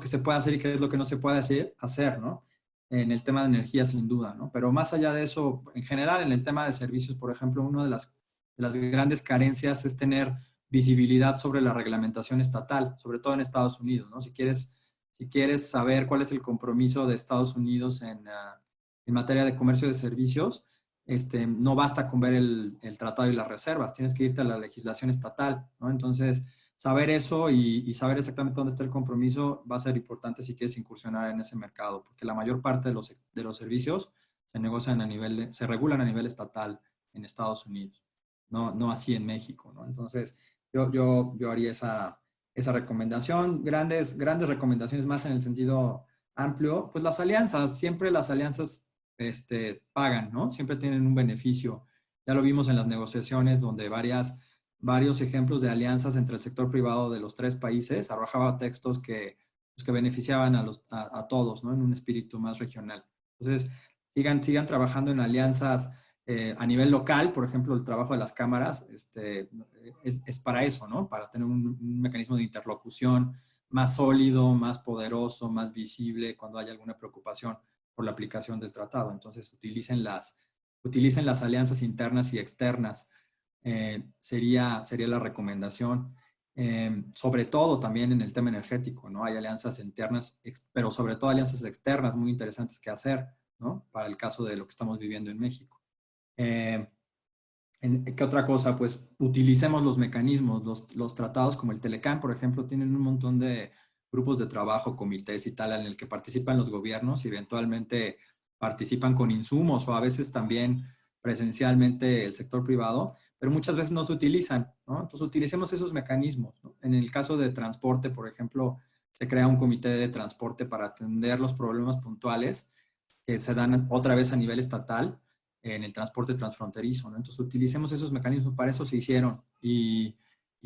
se puede hacer y qué es lo que no se puede hacer, ¿no? En el tema de energía, sin duda, ¿no? Pero más allá de eso, en general, en el tema de servicios, por ejemplo, una de las grandes carencias es tener visibilidad sobre la reglamentación estatal, sobre todo en Estados Unidos, ¿no? Si quieres saber cuál es el compromiso de Estados Unidos en materia de comercio de servicios, no basta con ver el tratado y las reservas, tienes que irte a la legislación estatal, ¿no? Entonces, saber eso y saber exactamente dónde está el compromiso va a ser importante si quieres incursionar en ese mercado, porque la mayor parte de los servicios se regulan a nivel estatal en Estados Unidos, no así en México, ¿no? Entonces, yo haría esa recomendación. Grandes recomendaciones más en el sentido amplio, pues siempre las alianzas pagan, ¿no? Siempre tienen un beneficio. Ya lo vimos en las negociaciones donde varios ejemplos de alianzas entre el sector privado de los tres países arrojaba textos que beneficiaban a todos, ¿no? En un espíritu más regional. Entonces, sigan trabajando en alianzas A nivel local, por ejemplo, el trabajo de las cámaras es para eso, ¿no? Para tener un mecanismo de interlocución más sólido, más poderoso, más visible cuando haya alguna preocupación por la aplicación del tratado. Entonces, utilicen las alianzas internas y externas. Sería la recomendación. Sobre todo también en el tema energético, ¿no? Hay alianzas internas, pero sobre todo alianzas externas muy interesantes que hacer, ¿no? Para el caso de lo que estamos viviendo en México. ¿Qué otra cosa? Pues utilicemos los mecanismos, los tratados como el Telecán, por ejemplo, tienen un montón de grupos de trabajo, comités y tal, en el que participan los gobiernos y eventualmente participan con insumos o a veces también presencialmente el sector privado, pero muchas veces no se utilizan, ¿no? Entonces utilicemos esos mecanismos, ¿no? En el caso de transporte, por ejemplo, se crea un comité de transporte para atender los problemas puntuales que se dan otra vez a nivel estatal en el transporte transfronterizo, ¿no? Entonces utilicemos esos mecanismos, para eso se hicieron y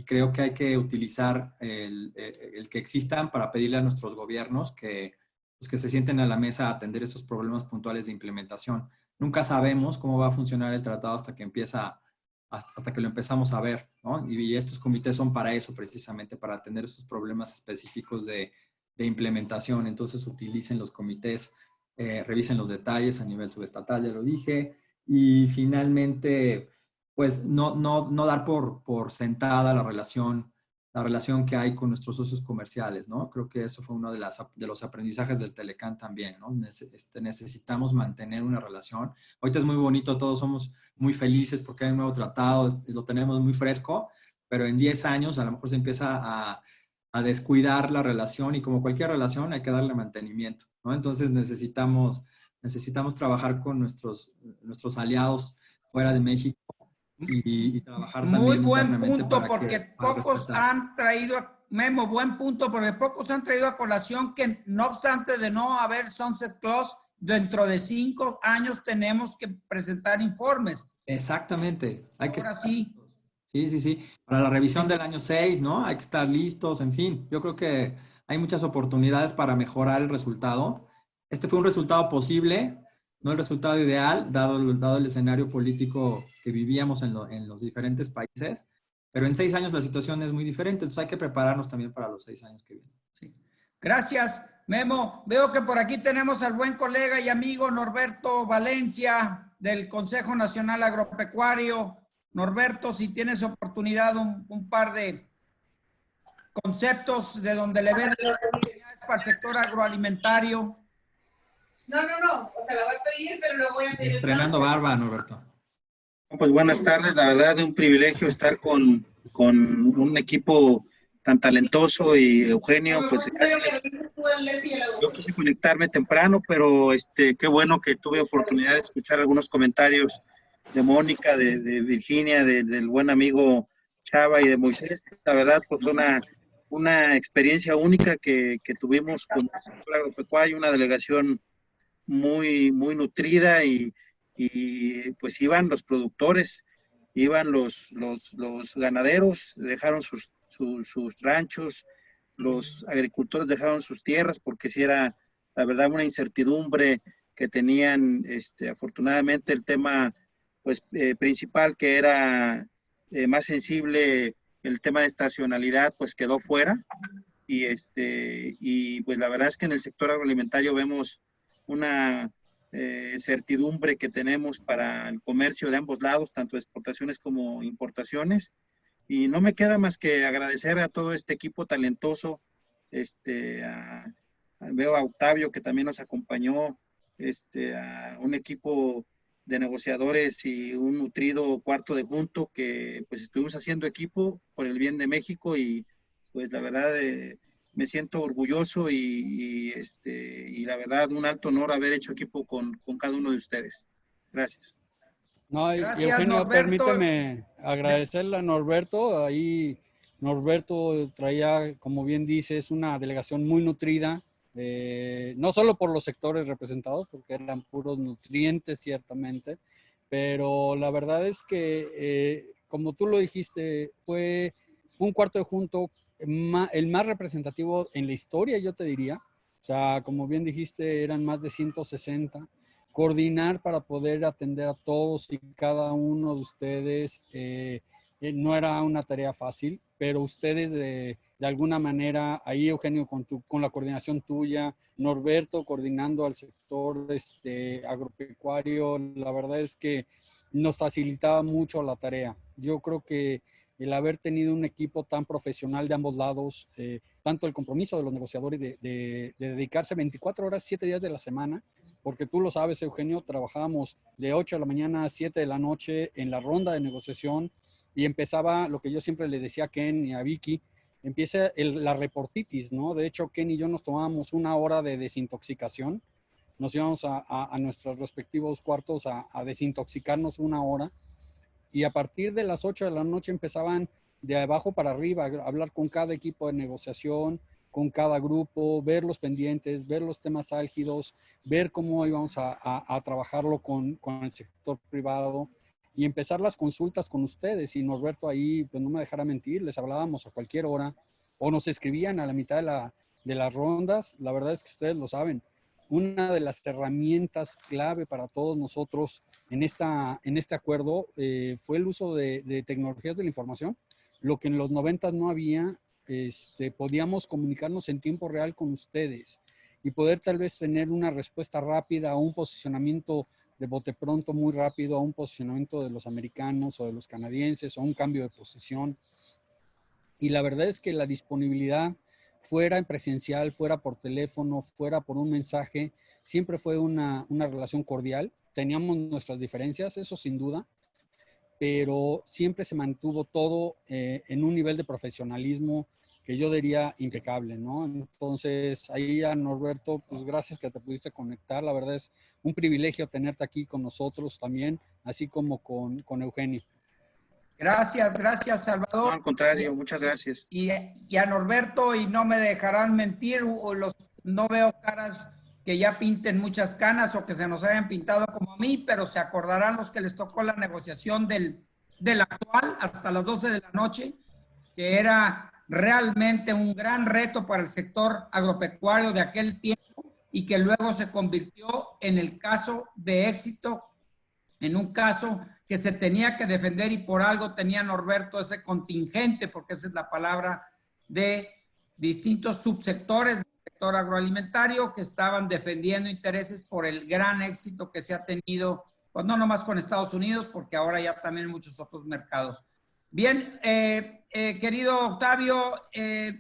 creo que hay que utilizar el que existan para pedirle a nuestros gobiernos que se sienten a la mesa a atender esos problemas puntuales de implementación. Nunca sabemos cómo va a funcionar el tratado hasta que lo empezamos a ver, ¿no? Y estos comités son para eso, precisamente, para atender esos problemas específicos de implementación. Entonces utilicen los comités, revisen los detalles a nivel subestatal, ya lo dije. Y finalmente, pues no dar por sentada la relación que hay con nuestros socios comerciales, ¿no? Creo que eso fue uno de los aprendizajes del Telecán también, ¿no? Necesitamos mantener una relación. Ahorita es muy bonito, todos somos muy felices porque hay un nuevo tratado, lo tenemos muy fresco, pero en 10 años a lo mejor se empieza a descuidar la relación y como cualquier relación hay que darle mantenimiento, ¿no? Entonces necesitamos trabajar con nuestros aliados fuera de México y trabajar también muy buen internamente punto, porque pocos han traído, Memo, buen punto, porque pocos han traído a colación que no obstante de no haber sunset clause, dentro de 5 años tenemos que presentar informes. Exactamente. Ahora sí. Sí. Para la revisión del año 6, ¿no? Hay que estar listos, en fin. Yo creo que hay muchas oportunidades para mejorar el resultado. Este fue un resultado posible, no el resultado ideal, dado el escenario político que vivíamos en los diferentes países, pero en 6 años la situación es muy diferente, entonces hay que prepararnos también para los 6 años que vienen. Sí. Gracias, Memo. Veo que por aquí tenemos al buen colega y amigo Norberto Valencia del Consejo Nacional Agropecuario. Norberto, si tienes oportunidad, un par de conceptos de donde le ven oportunidades para el sector agroalimentario. No, o sea, la voy a pedir, pero luego voy a pedir. Estrenando barba, Norberto. Pues buenas tardes, la verdad es un privilegio estar con un equipo tan talentoso y Eugenio, pues gracias. Yo quise conectarme temprano, pero qué bueno que tuve oportunidad de escuchar algunos comentarios de Mónica, de Virginia, del buen amigo Chava y de Moisés. La verdad, pues una experiencia única que tuvimos con el sector agropecuario, una delegación muy nutrida y pues iban los productores, iban los ganaderos, dejaron sus ranchos, los agricultores dejaron sus tierras porque sí era, la verdad, una incertidumbre que tenían. Afortunadamente el tema pues principal, que era más sensible, el tema de estacionalidad, pues quedó fuera y pues la verdad es que en el sector agroalimentario vemos una certidumbre que tenemos para el comercio de ambos lados, tanto exportaciones como importaciones. Y no me queda más que agradecer a todo este equipo talentoso, veo a Octavio, que también nos acompañó, a un equipo de negociadores y un nutrido cuarto de junto, que pues estuvimos haciendo equipo por el bien de México y pues la verdad me siento orgulloso y la verdad un alto honor haber hecho equipo con cada uno de ustedes. Gracias. No, Gracias, Eugenio, Norberto. permíteme agradecerle a Norberto. Ahí Norberto traía, como bien dices, una delegación muy nutrida, no solo por los sectores representados, porque eran puros nutrientes ciertamente, pero la verdad es que, como tú lo dijiste, fue un cuarto de junto el más representativo en la historia, yo te diría. O sea, como bien dijiste, eran más de 160. coordinar para poder atender a todos y cada uno de ustedes. No era una tarea fácil, pero ustedes de alguna manera, ahí Eugenio con la coordinación tuya, Norberto coordinando al sector agropecuario, la verdad es que nos facilitaba mucho la tarea. Yo creo que el haber tenido un equipo tan profesional de ambos lados, tanto el compromiso de los negociadores de dedicarse 24 horas, 7 días de la semana, porque tú lo sabes, Eugenio, trabajábamos de 8 de la mañana a 7 de la noche en la ronda de negociación y empezaba lo que yo siempre le decía a Ken y a Vicky, empieza la reportitis, ¿no? De hecho, Ken y yo nos tomábamos 1 hora de desintoxicación, nos íbamos a nuestros respectivos cuartos a desintoxicarnos 1 hora y a partir de las 8 de la noche empezaban de abajo para arriba a hablar con cada equipo de negociación, con cada grupo, ver los pendientes, ver los temas álgidos, ver cómo íbamos a trabajarlo con el sector privado y empezar las consultas con ustedes. Y Norberto ahí, pues no me dejará mentir, les hablábamos a cualquier hora o nos escribían a la mitad de las rondas. La verdad es que ustedes lo saben. Una de las herramientas clave para todos nosotros en este acuerdo fue el uso de tecnologías de la información. Lo que en los 90 no había, podíamos comunicarnos en tiempo real con ustedes y poder tal vez tener una respuesta rápida a un posicionamiento de bote pronto muy rápido, a un posicionamiento de los americanos o de los canadienses o un cambio de posición. Y la verdad es que la disponibilidad, fuera en presencial, fuera por teléfono, fuera por un mensaje, siempre fue una relación cordial. Teníamos nuestras diferencias, eso sin duda, pero siempre se mantuvo todo en un nivel de profesionalismo que yo diría impecable, ¿no? Entonces, ahí a Norberto, pues gracias que te pudiste conectar. La verdad es un privilegio tenerte aquí con nosotros también, así como con Eugenio. Gracias, Salvador. No, al contrario, muchas gracias. Y a Norberto, y no me dejarán mentir, no veo caras que ya pinten muchas canas o que se nos hayan pintado como a mí, pero se acordarán los que les tocó la negociación del actual hasta las 12 de la noche, que era realmente un gran reto para el sector agropecuario de aquel tiempo y que luego se convirtió en el caso de éxito, en un caso que se tenía que defender y por algo tenía Norberto ese contingente, porque esa es la palabra, de distintos subsectores del sector agroalimentario que estaban defendiendo intereses por el gran éxito que se ha tenido, pues no nomás con Estados Unidos, porque ahora ya también en muchos otros mercados. Bien, querido Octavio,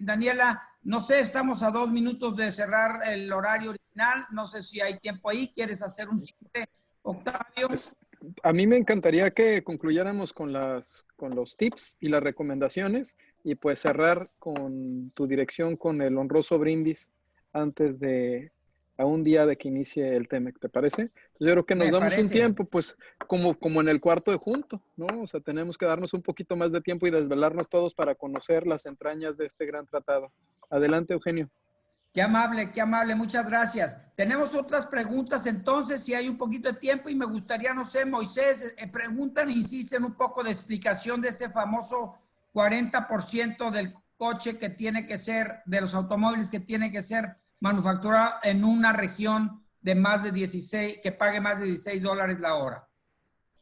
Daniela, no sé, estamos a 2 minutos de cerrar el horario original, no sé si hay tiempo ahí, ¿quieres hacer un cierre, Octavio? Pues, a mí me encantaría que concluyéramos con los tips y las recomendaciones y pues cerrar con tu dirección con el honroso brindis antes de a un día de que inicie el TEMEC, ¿te parece? Entonces, yo creo que nos damos un tiempo, pues como en el cuarto de junto, ¿no? O sea, tenemos que darnos un poquito más de tiempo y desvelarnos todos para conocer las entrañas de este gran tratado. Adelante, Eugenio. Qué amable, muchas gracias. Tenemos otras preguntas entonces, si hay un poquito de tiempo y me gustaría, no sé, Moisés, preguntan e insisten un poco de explicación de ese famoso 40% del coche que tiene que ser, de los automóviles que tiene que ser manufacturado en una región de más de 16, que pague más de $16 la hora.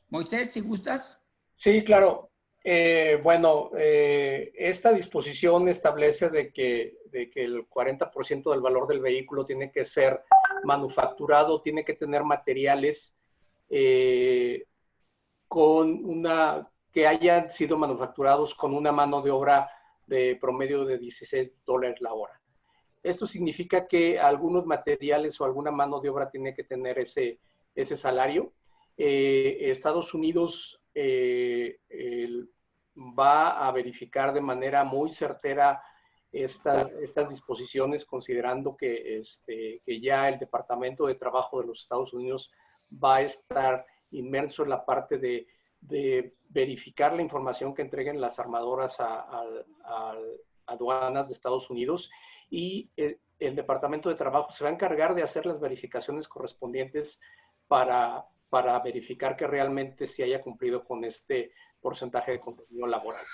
Moisés, si gustas. Sí, claro. Esta disposición establece de que el 40% del valor del vehículo tiene que ser manufacturado, tiene que tener materiales que hayan sido manufacturados con una mano de obra de promedio de $16 la hora. Esto significa que algunos materiales o alguna mano de obra tiene que tener ese salario. Estados Unidos va a verificar de manera muy certera estas disposiciones, considerando que ya el Departamento de Trabajo de los Estados Unidos va a estar inmerso en la parte de verificar la información que entreguen las armadoras a aduanas de Estados Unidos, y el Departamento de Trabajo se va a encargar de hacer las verificaciones correspondientes para verificar que realmente se haya cumplido con este porcentaje de contenido laboral.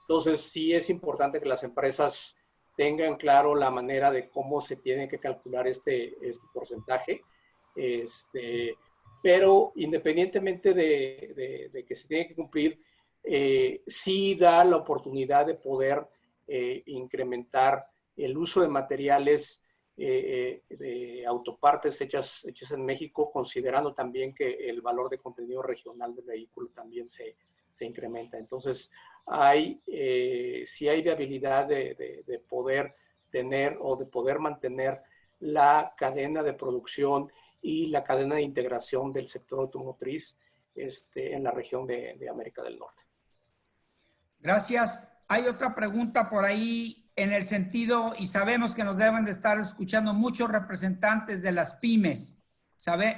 Entonces, sí es importante que las empresas tengan claro la manera de cómo se tiene que calcular este porcentaje. Pero independientemente de que se tiene que cumplir, sí da la oportunidad de poder incrementar el uso de materiales de autopartes hechas en México, considerando también que el valor de contenido regional del vehículo también se incrementa. Entonces, sí hay viabilidad de poder tener o de poder mantener la cadena de producción y la cadena de integración del sector automotriz en la región de América del Norte. Gracias. Hay otra pregunta por ahí en el sentido, y sabemos que nos deben de estar escuchando muchos representantes de las pymes.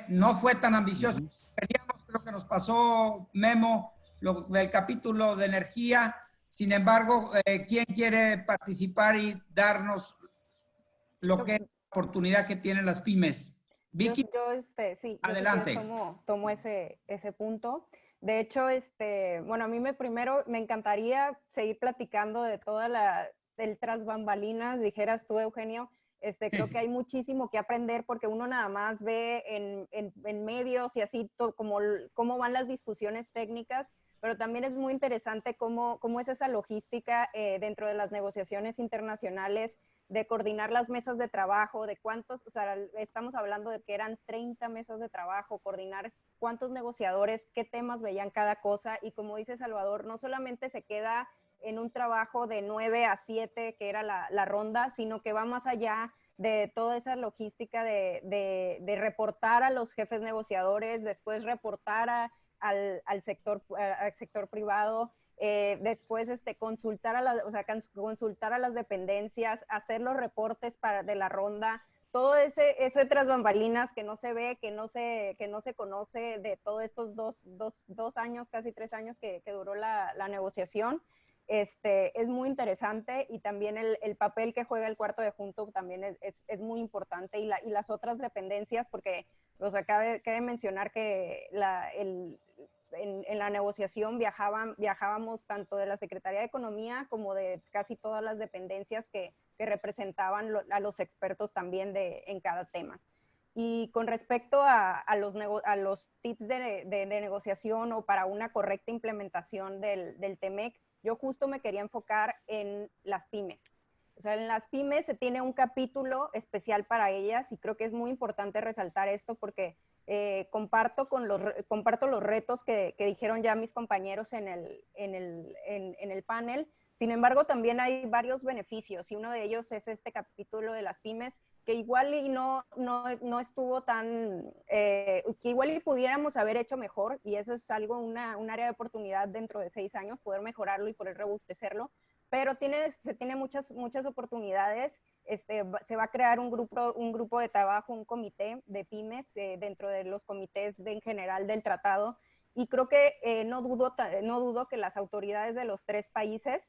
No fue tan ambicioso. Queríamos, creo que nos pasó, Memo, lo del capítulo de energía. Sin embargo, ¿quién quiere participar y darnos lo que es la oportunidad que tienen las pymes? Vicky, sí, adelante. Yo tomo ese punto. De hecho, bueno, a mí primero me encantaría seguir platicando de el tras bambalinas, dijeras tú, Eugenio. Creo que hay muchísimo que aprender porque uno nada más ve en medios y así cómo van las discusiones técnicas, pero también es muy interesante cómo es esa logística dentro de las negociaciones internacionales, de coordinar las mesas de trabajo, de cuántos, o sea, estamos hablando de que eran 30 mesas de trabajo, coordinar cuántos negociadores, qué temas veían cada cosa, y como dice Salvador, no solamente se queda en un trabajo de 9 a 7, que era la ronda, sino que va más allá de toda esa logística de reportar a los jefes negociadores, después reportar al sector privado, después consultar a las dependencias, hacer los reportes de la ronda, todo ese tras bambalinas que no se ve, que no se conoce de todos estos dos años, casi 3 años que duró la negociación. Es muy interesante, y también el papel que juega el cuarto de junto también es muy importante, y las otras dependencias, porque cabe mencionar que en la negociación viajábamos tanto de la Secretaría de Economía como de casi todas las dependencias que representaban a los expertos también en cada tema. Y con respecto a los tips de negociación o para una correcta implementación del TEMEC, yo justo me quería enfocar en las pymes. O sea, en las pymes se tiene un capítulo especial para ellas, y creo que es muy importante resaltar esto porque comparto los retos que dijeron ya mis compañeros en el panel. Sin embargo, también hay varios beneficios, y uno de ellos es este capítulo de las pymes, que igual y no estuvo tan, que igual y pudiéramos haber hecho mejor, y eso es algo, un área de oportunidad dentro de 6 años, poder mejorarlo y poder robustecerlo, pero se tiene muchas oportunidades. Se va a crear un grupo de trabajo, un comité de pymes dentro de los comités en general del tratado, y creo que no dudo que las autoridades de los 3 países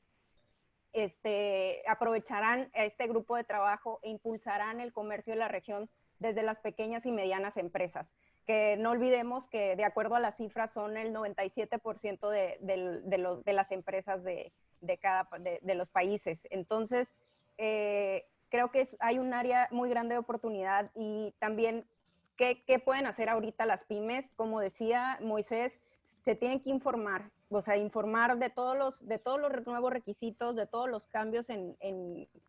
aprovecharán este grupo de trabajo e impulsarán el comercio de la región desde las pequeñas y medianas empresas, que no olvidemos que de acuerdo a las cifras son el 97% de las empresas de los países. Entonces, creo que hay un área muy grande de oportunidad, y también ¿qué pueden hacer ahorita las pymes? Como decía Moisés, se tienen que informar, o sea, informar de todos los nuevos requisitos, de todos los cambios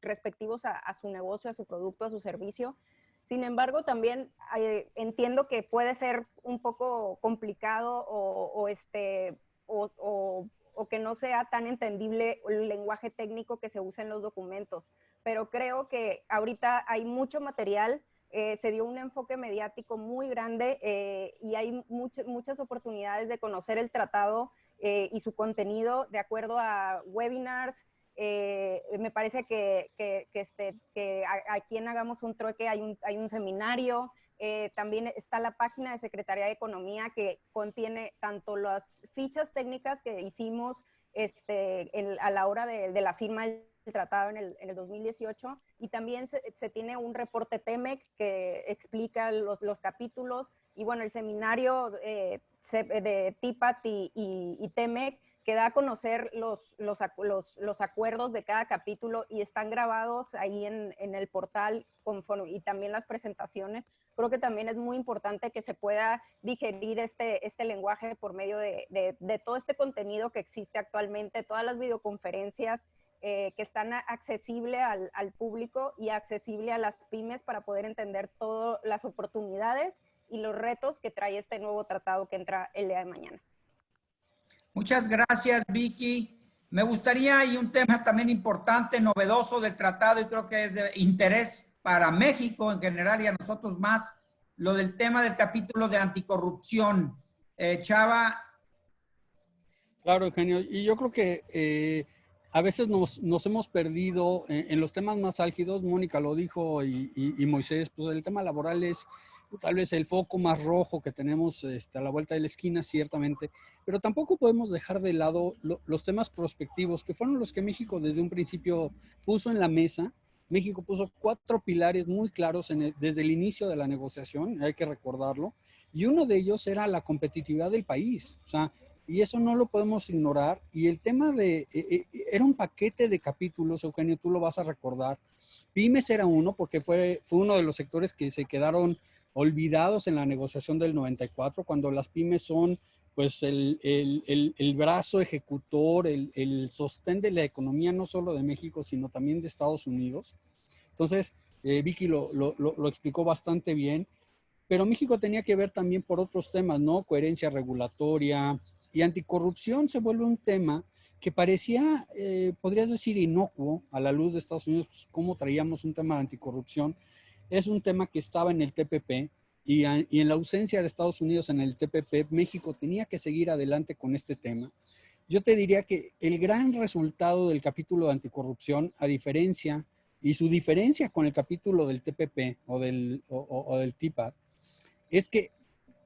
respectivos a su negocio, a su producto, a su servicio. Sin embargo, también entiendo que puede ser un poco complicado o que no sea tan entendible el lenguaje técnico que se usa en los documentos. Pero creo que ahorita hay mucho material, se dio un enfoque mediático muy grande, y hay muchas oportunidades de conocer el tratado y su contenido de acuerdo a webinars. Me parece que aquí en Hagamos un Trueque hay un seminario. También está la página de Secretaría de Economía, que contiene tanto las fichas técnicas que hicimos a la hora de la firma del tratado en el 2018, y también se tiene un reporte TEMEC que explica los capítulos, y bueno, el seminario de TIPAT y TEMEC, que da a conocer los acuerdos de cada capítulo, y están grabados ahí en el portal, y también las presentaciones, creo que también es muy importante que se pueda digerir este lenguaje por medio de todo este contenido que existe actualmente, todas las videoconferencias que están accesibles al público y accesible a las pymes para poder entender todas las oportunidades y los retos que trae este nuevo tratado que entra el día de mañana. Muchas gracias, Vicky. Me gustaría, y un tema también importante, novedoso del tratado, y creo que es de interés para México en general y a nosotros más, lo del tema del capítulo de anticorrupción. Chava. Claro, Eugenio. Y yo creo que a veces nos hemos perdido en los temas más álgidos. Mónica lo dijo y Moisés, pues el tema laboral es tal vez el foco más rojo que tenemos a la vuelta de la esquina, ciertamente, pero tampoco podemos dejar de lado los temas prospectivos, que fueron los que México desde un principio puso en la mesa. México puso 4 pilares muy claros desde el inicio de la negociación, hay que recordarlo, y uno de ellos era la competitividad del país, o sea, y eso no lo podemos ignorar. Y el tema era un paquete de capítulos, Eugenio, tú lo vas a recordar. Pymes era uno, porque fue uno de los sectores que se quedaron olvidados en la negociación del 94, cuando las pymes son pues el brazo ejecutor, el sostén de la economía, no solo de México, sino también de Estados Unidos. Entonces, Vicky lo explicó bastante bien, pero México tenía que ver también por otros temas, ¿no? Coherencia regulatoria y anticorrupción se vuelve un tema que parecía, podrías decir, inocuo a la luz de Estados Unidos, pues, cómo traíamos un tema de anticorrupción. Es un tema que estaba en el TPP y en la ausencia de Estados Unidos en el TPP, México tenía que seguir adelante con este tema. Yo te diría que el gran resultado del capítulo de anticorrupción, y su diferencia con el capítulo del TPP o del TIPAD, es que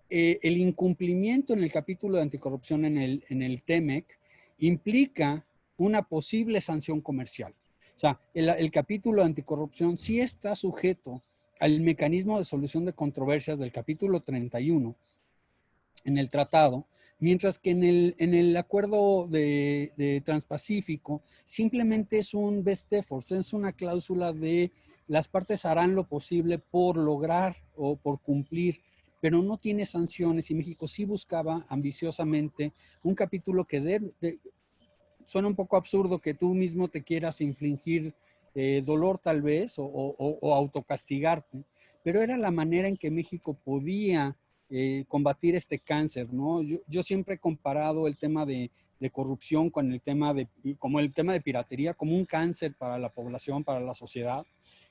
el incumplimiento en el capítulo de anticorrupción en el TEMEC implica una posible sanción comercial. O sea, el capítulo de anticorrupción sí está sujeto al mecanismo de solución de controversias del capítulo 31 en el tratado, mientras que en el acuerdo de Transpacífico simplemente es un best efforts, es una cláusula de las partes harán lo posible por lograr o por cumplir, pero no tiene sanciones, y México sí buscaba ambiciosamente un capítulo que suena un poco absurdo que tú mismo te quieras infligir dolor tal vez o autocastigarte, pero era la manera en que México podía combatir este cáncer, ¿no? Yo siempre he comparado el tema de corrupción con como el tema de piratería como un cáncer para la población, para la sociedad.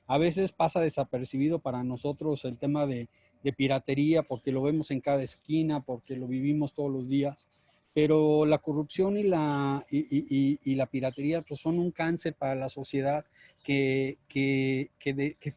A veces pasa desapercibido para nosotros el tema de piratería porque lo vemos en cada esquina, porque lo vivimos todos los días. Pero la corrupción y la piratería pues son un cáncer para la sociedad que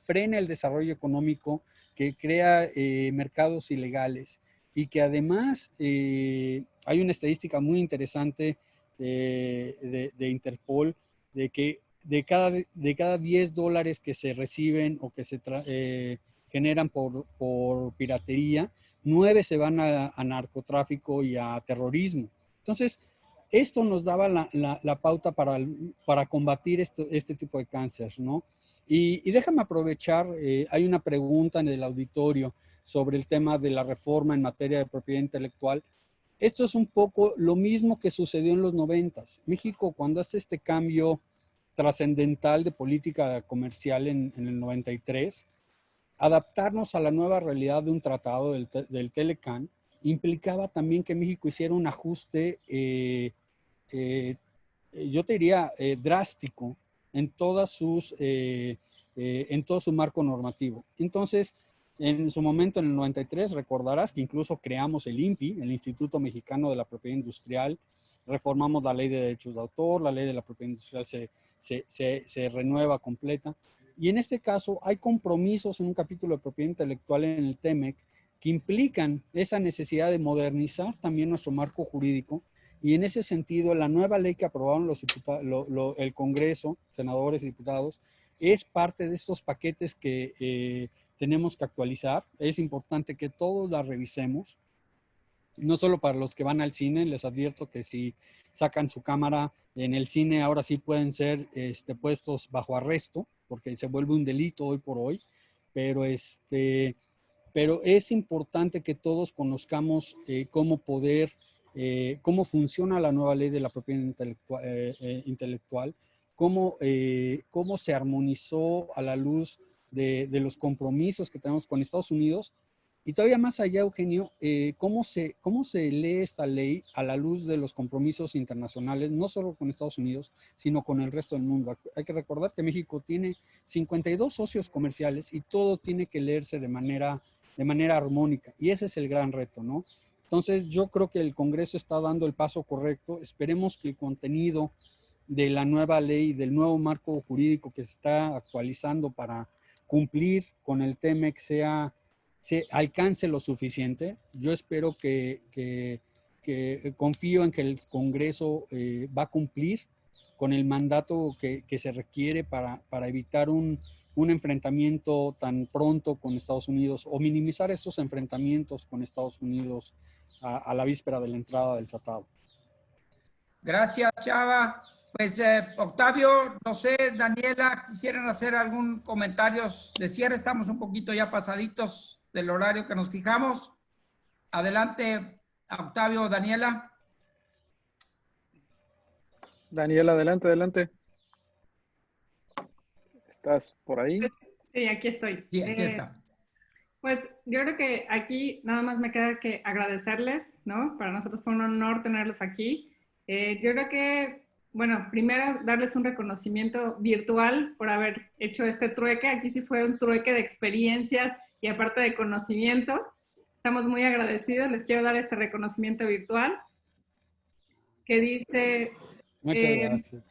frena el desarrollo económico, que crea mercados ilegales y que además hay una estadística muy interesante de Interpol de que de cada $10 que se reciben o que se generan por piratería, 9 se van a narcotráfico y a terrorismo. Entonces, esto nos daba la pauta para combatir este tipo de cáncer, ¿no? Y déjame aprovechar, hay una pregunta en el auditorio sobre el tema de la reforma en materia de propiedad intelectual. Esto es un poco lo mismo que sucedió en los 90s. México, cuando hace este cambio trascendental de política comercial en el 93, adaptarnos a la nueva realidad de un tratado del Telecán implicaba también que México hiciera un ajuste, yo te diría, drástico en todo su marco normativo. Entonces, en su momento, en el 93, recordarás que incluso creamos el INPI, el Instituto Mexicano de la Propiedad Industrial, reformamos la ley de derechos de autor, la ley de la propiedad industrial se renueva completa. Y en este caso hay compromisos en un capítulo de propiedad intelectual en el TEMEC que implican esa necesidad de modernizar también nuestro marco jurídico. Y en ese sentido, la nueva ley que aprobaron el Congreso, senadores y diputados, es parte de estos paquetes que tenemos que actualizar. Es importante que todos la revisemos. No solo para los que van al cine, les advierto que si sacan su cámara en el cine, ahora sí pueden ser puestos bajo arresto, porque se vuelve un delito hoy por hoy, pero pero es importante que todos conozcamos cómo funciona la nueva ley de la propiedad intelectual, cómo se armonizó a la luz de los compromisos que tenemos con Estados Unidos. Y todavía más allá, Eugenio, ¿cómo se lee esta ley a la luz de los compromisos internacionales, no solo con Estados Unidos, sino con el resto del mundo? Hay que recordar que México tiene 52 socios comerciales y todo tiene que leerse de manera armónica. Y ese es el gran reto, ¿no? Entonces, yo creo que el Congreso está dando el paso correcto. Esperemos que el contenido de la nueva ley, del nuevo marco jurídico que se está actualizando para cumplir con el TEMEC se alcance lo suficiente. Yo espero que confío en que el Congreso va a cumplir con el mandato que se requiere para evitar un enfrentamiento tan pronto con Estados Unidos o minimizar estos enfrentamientos con Estados Unidos a la víspera de la entrada del tratado. Gracias, Chava. Pues Octavio, no sé, Daniela, ¿quisieran hacer algún comentario de cierre? Estamos un poquito ya pasaditos del horario que nos fijamos. Adelante, Octavio o Daniela. Daniela, adelante. ¿Estás por ahí? Sí, aquí estoy. Sí, aquí está. Pues yo creo que aquí nada más me queda que agradecerles, ¿no? Para nosotros fue un honor tenerlos aquí. Yo creo que, bueno, primero darles un reconocimiento virtual por haber hecho este trueque. Aquí sí fue un trueque de experiencias y aparte de conocimiento. Estamos muy agradecidos. Les quiero dar este reconocimiento virtual que dice... Muchas gracias.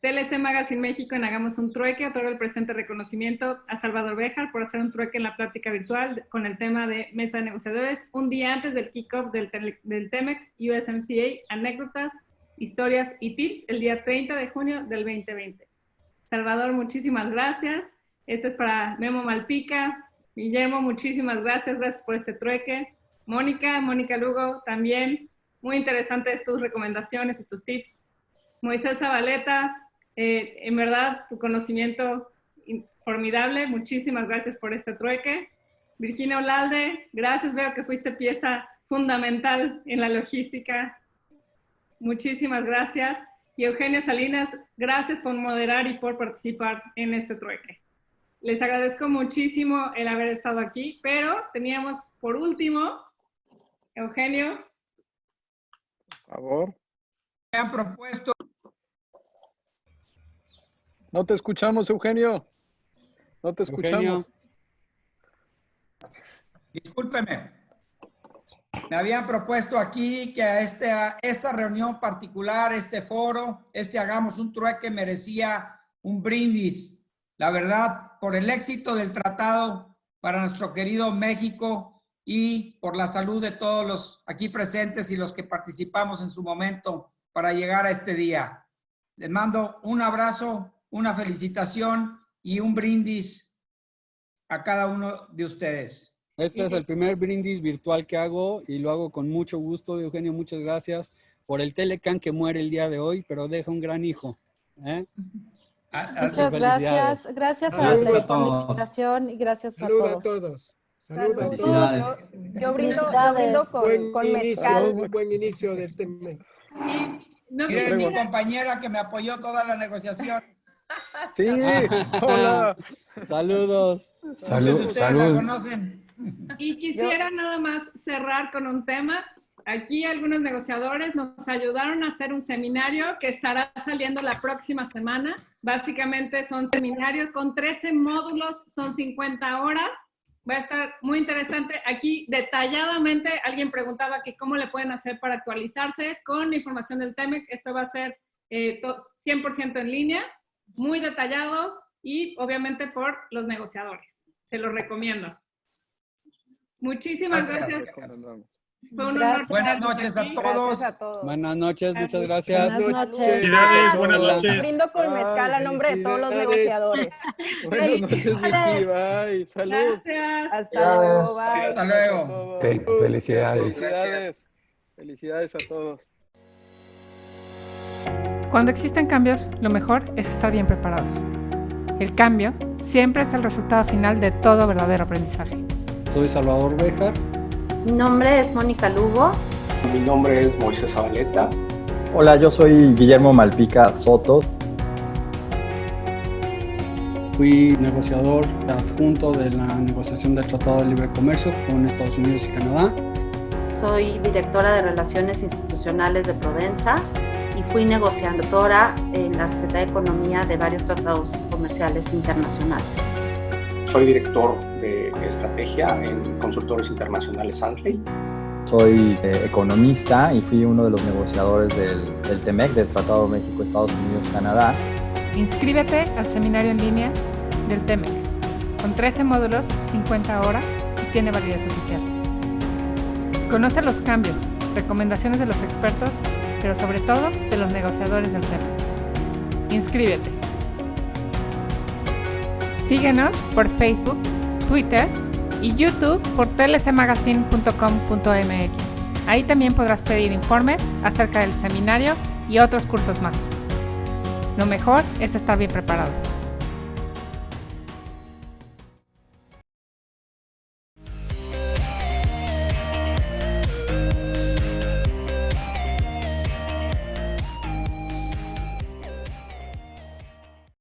TLC Magazine México en Hagamos un Trueque otorga el presente reconocimiento a Salvador Béjar por hacer un trueque en la plática virtual con el tema de Mesa de Negociadores un día antes del kickoff del TEMEC USMCA, anécdotas, historias y tips el día 30 de junio del 2020. Salvador, muchísimas gracias. Este es para Memo Malpica. Guillermo, muchísimas gracias. Gracias por este trueque. Mónica Lugo, también. Muy interesantes tus recomendaciones y tus tips. Moisés Zabaleta, en verdad, tu conocimiento formidable. Muchísimas gracias por este trueque. Virginia Olalde, gracias. Veo que fuiste pieza fundamental en la logística. Muchísimas gracias. Y Eugenio Salinas, gracias por moderar y por participar en este trueque. Les agradezco muchísimo el haber estado aquí, pero teníamos por último, Eugenio. Por favor. Me han propuesto... No te escuchamos, Eugenio. No te escuchamos. Eugenio. Discúlpeme. Me habían propuesto aquí que a esta reunión particular, este foro, Hagamos un Trueque merecía un brindis. La verdad, por el éxito del tratado para nuestro querido México y por la salud de todos los aquí presentes y los que participamos en su momento para llegar a este día. Les mando un abrazo, una felicitación y un brindis a cada uno de ustedes. Este es el primer brindis virtual que hago y lo hago con mucho gusto. Eugenio, muchas gracias por el Telecán que muere el día de hoy, pero deja un gran hijo. Muchas gracias. Gracias a la invitación y gracias a todos. Saludos a todos. Yo brindo con mezcal. Un buen inicio del tema. Miren, mi compañera que me apoyó toda la negociación. Sí, hola. Saludos. Ustedes la conocen. Y quisiera nada más cerrar con un tema. Aquí algunos negociadores nos ayudaron a hacer un seminario que estará saliendo la próxima semana. Básicamente son seminarios con 13 módulos, son 50 horas. Va a estar muy interesante. Aquí detalladamente alguien preguntaba que cómo le pueden hacer para actualizarse con la información del TEMEC. Esto va a ser 100% en línea, muy detallado y obviamente por los negociadores. Se los recomiendo. Muchísimas gracias. Fue un honor. Buenas noches a todos. Buenas noches, muchas gracias. Buenas noches. Buenas noches. Brindo con mezcal a nombre de todos los negociadores. Buenas noches, Vicky. Bye. Salud. Gracias. Hasta luego. Bye. Hasta luego. Okay, Felicidades. Felicidades a todos. Cuando existen cambios, lo mejor es estar bien preparados. El cambio siempre es el resultado final de todo verdadero aprendizaje. soy Salvador Béjar. Mi nombre es Mónica Lugo. Mi nombre es Moisés Zabaleta. Hola, yo soy Guillermo Malpica Soto. Fui negociador adjunto de la negociación del Tratado de Libre Comercio con Estados Unidos y Canadá. Soy directora de Relaciones Institucionales de Provenza y fui negociadora en la Secretaría de Economía de varios tratados comerciales internacionales. Soy director de estrategia en Consultores Internacionales Ansley. Soy economista y fui uno de los negociadores del TEMEC, del Tratado México-Estados Unidos-Canadá. Inscríbete al seminario en línea del TEMEC, con 13 módulos, 50 horas y tiene validez oficial. Conoce los cambios, recomendaciones de los expertos, pero sobre todo de los negociadores del TEMEC. Inscríbete. Síguenos por Facebook, Twitter y YouTube por tlcmagazine.com.mx. Ahí también podrás pedir informes acerca del seminario y otros cursos más. Lo mejor es estar bien preparados.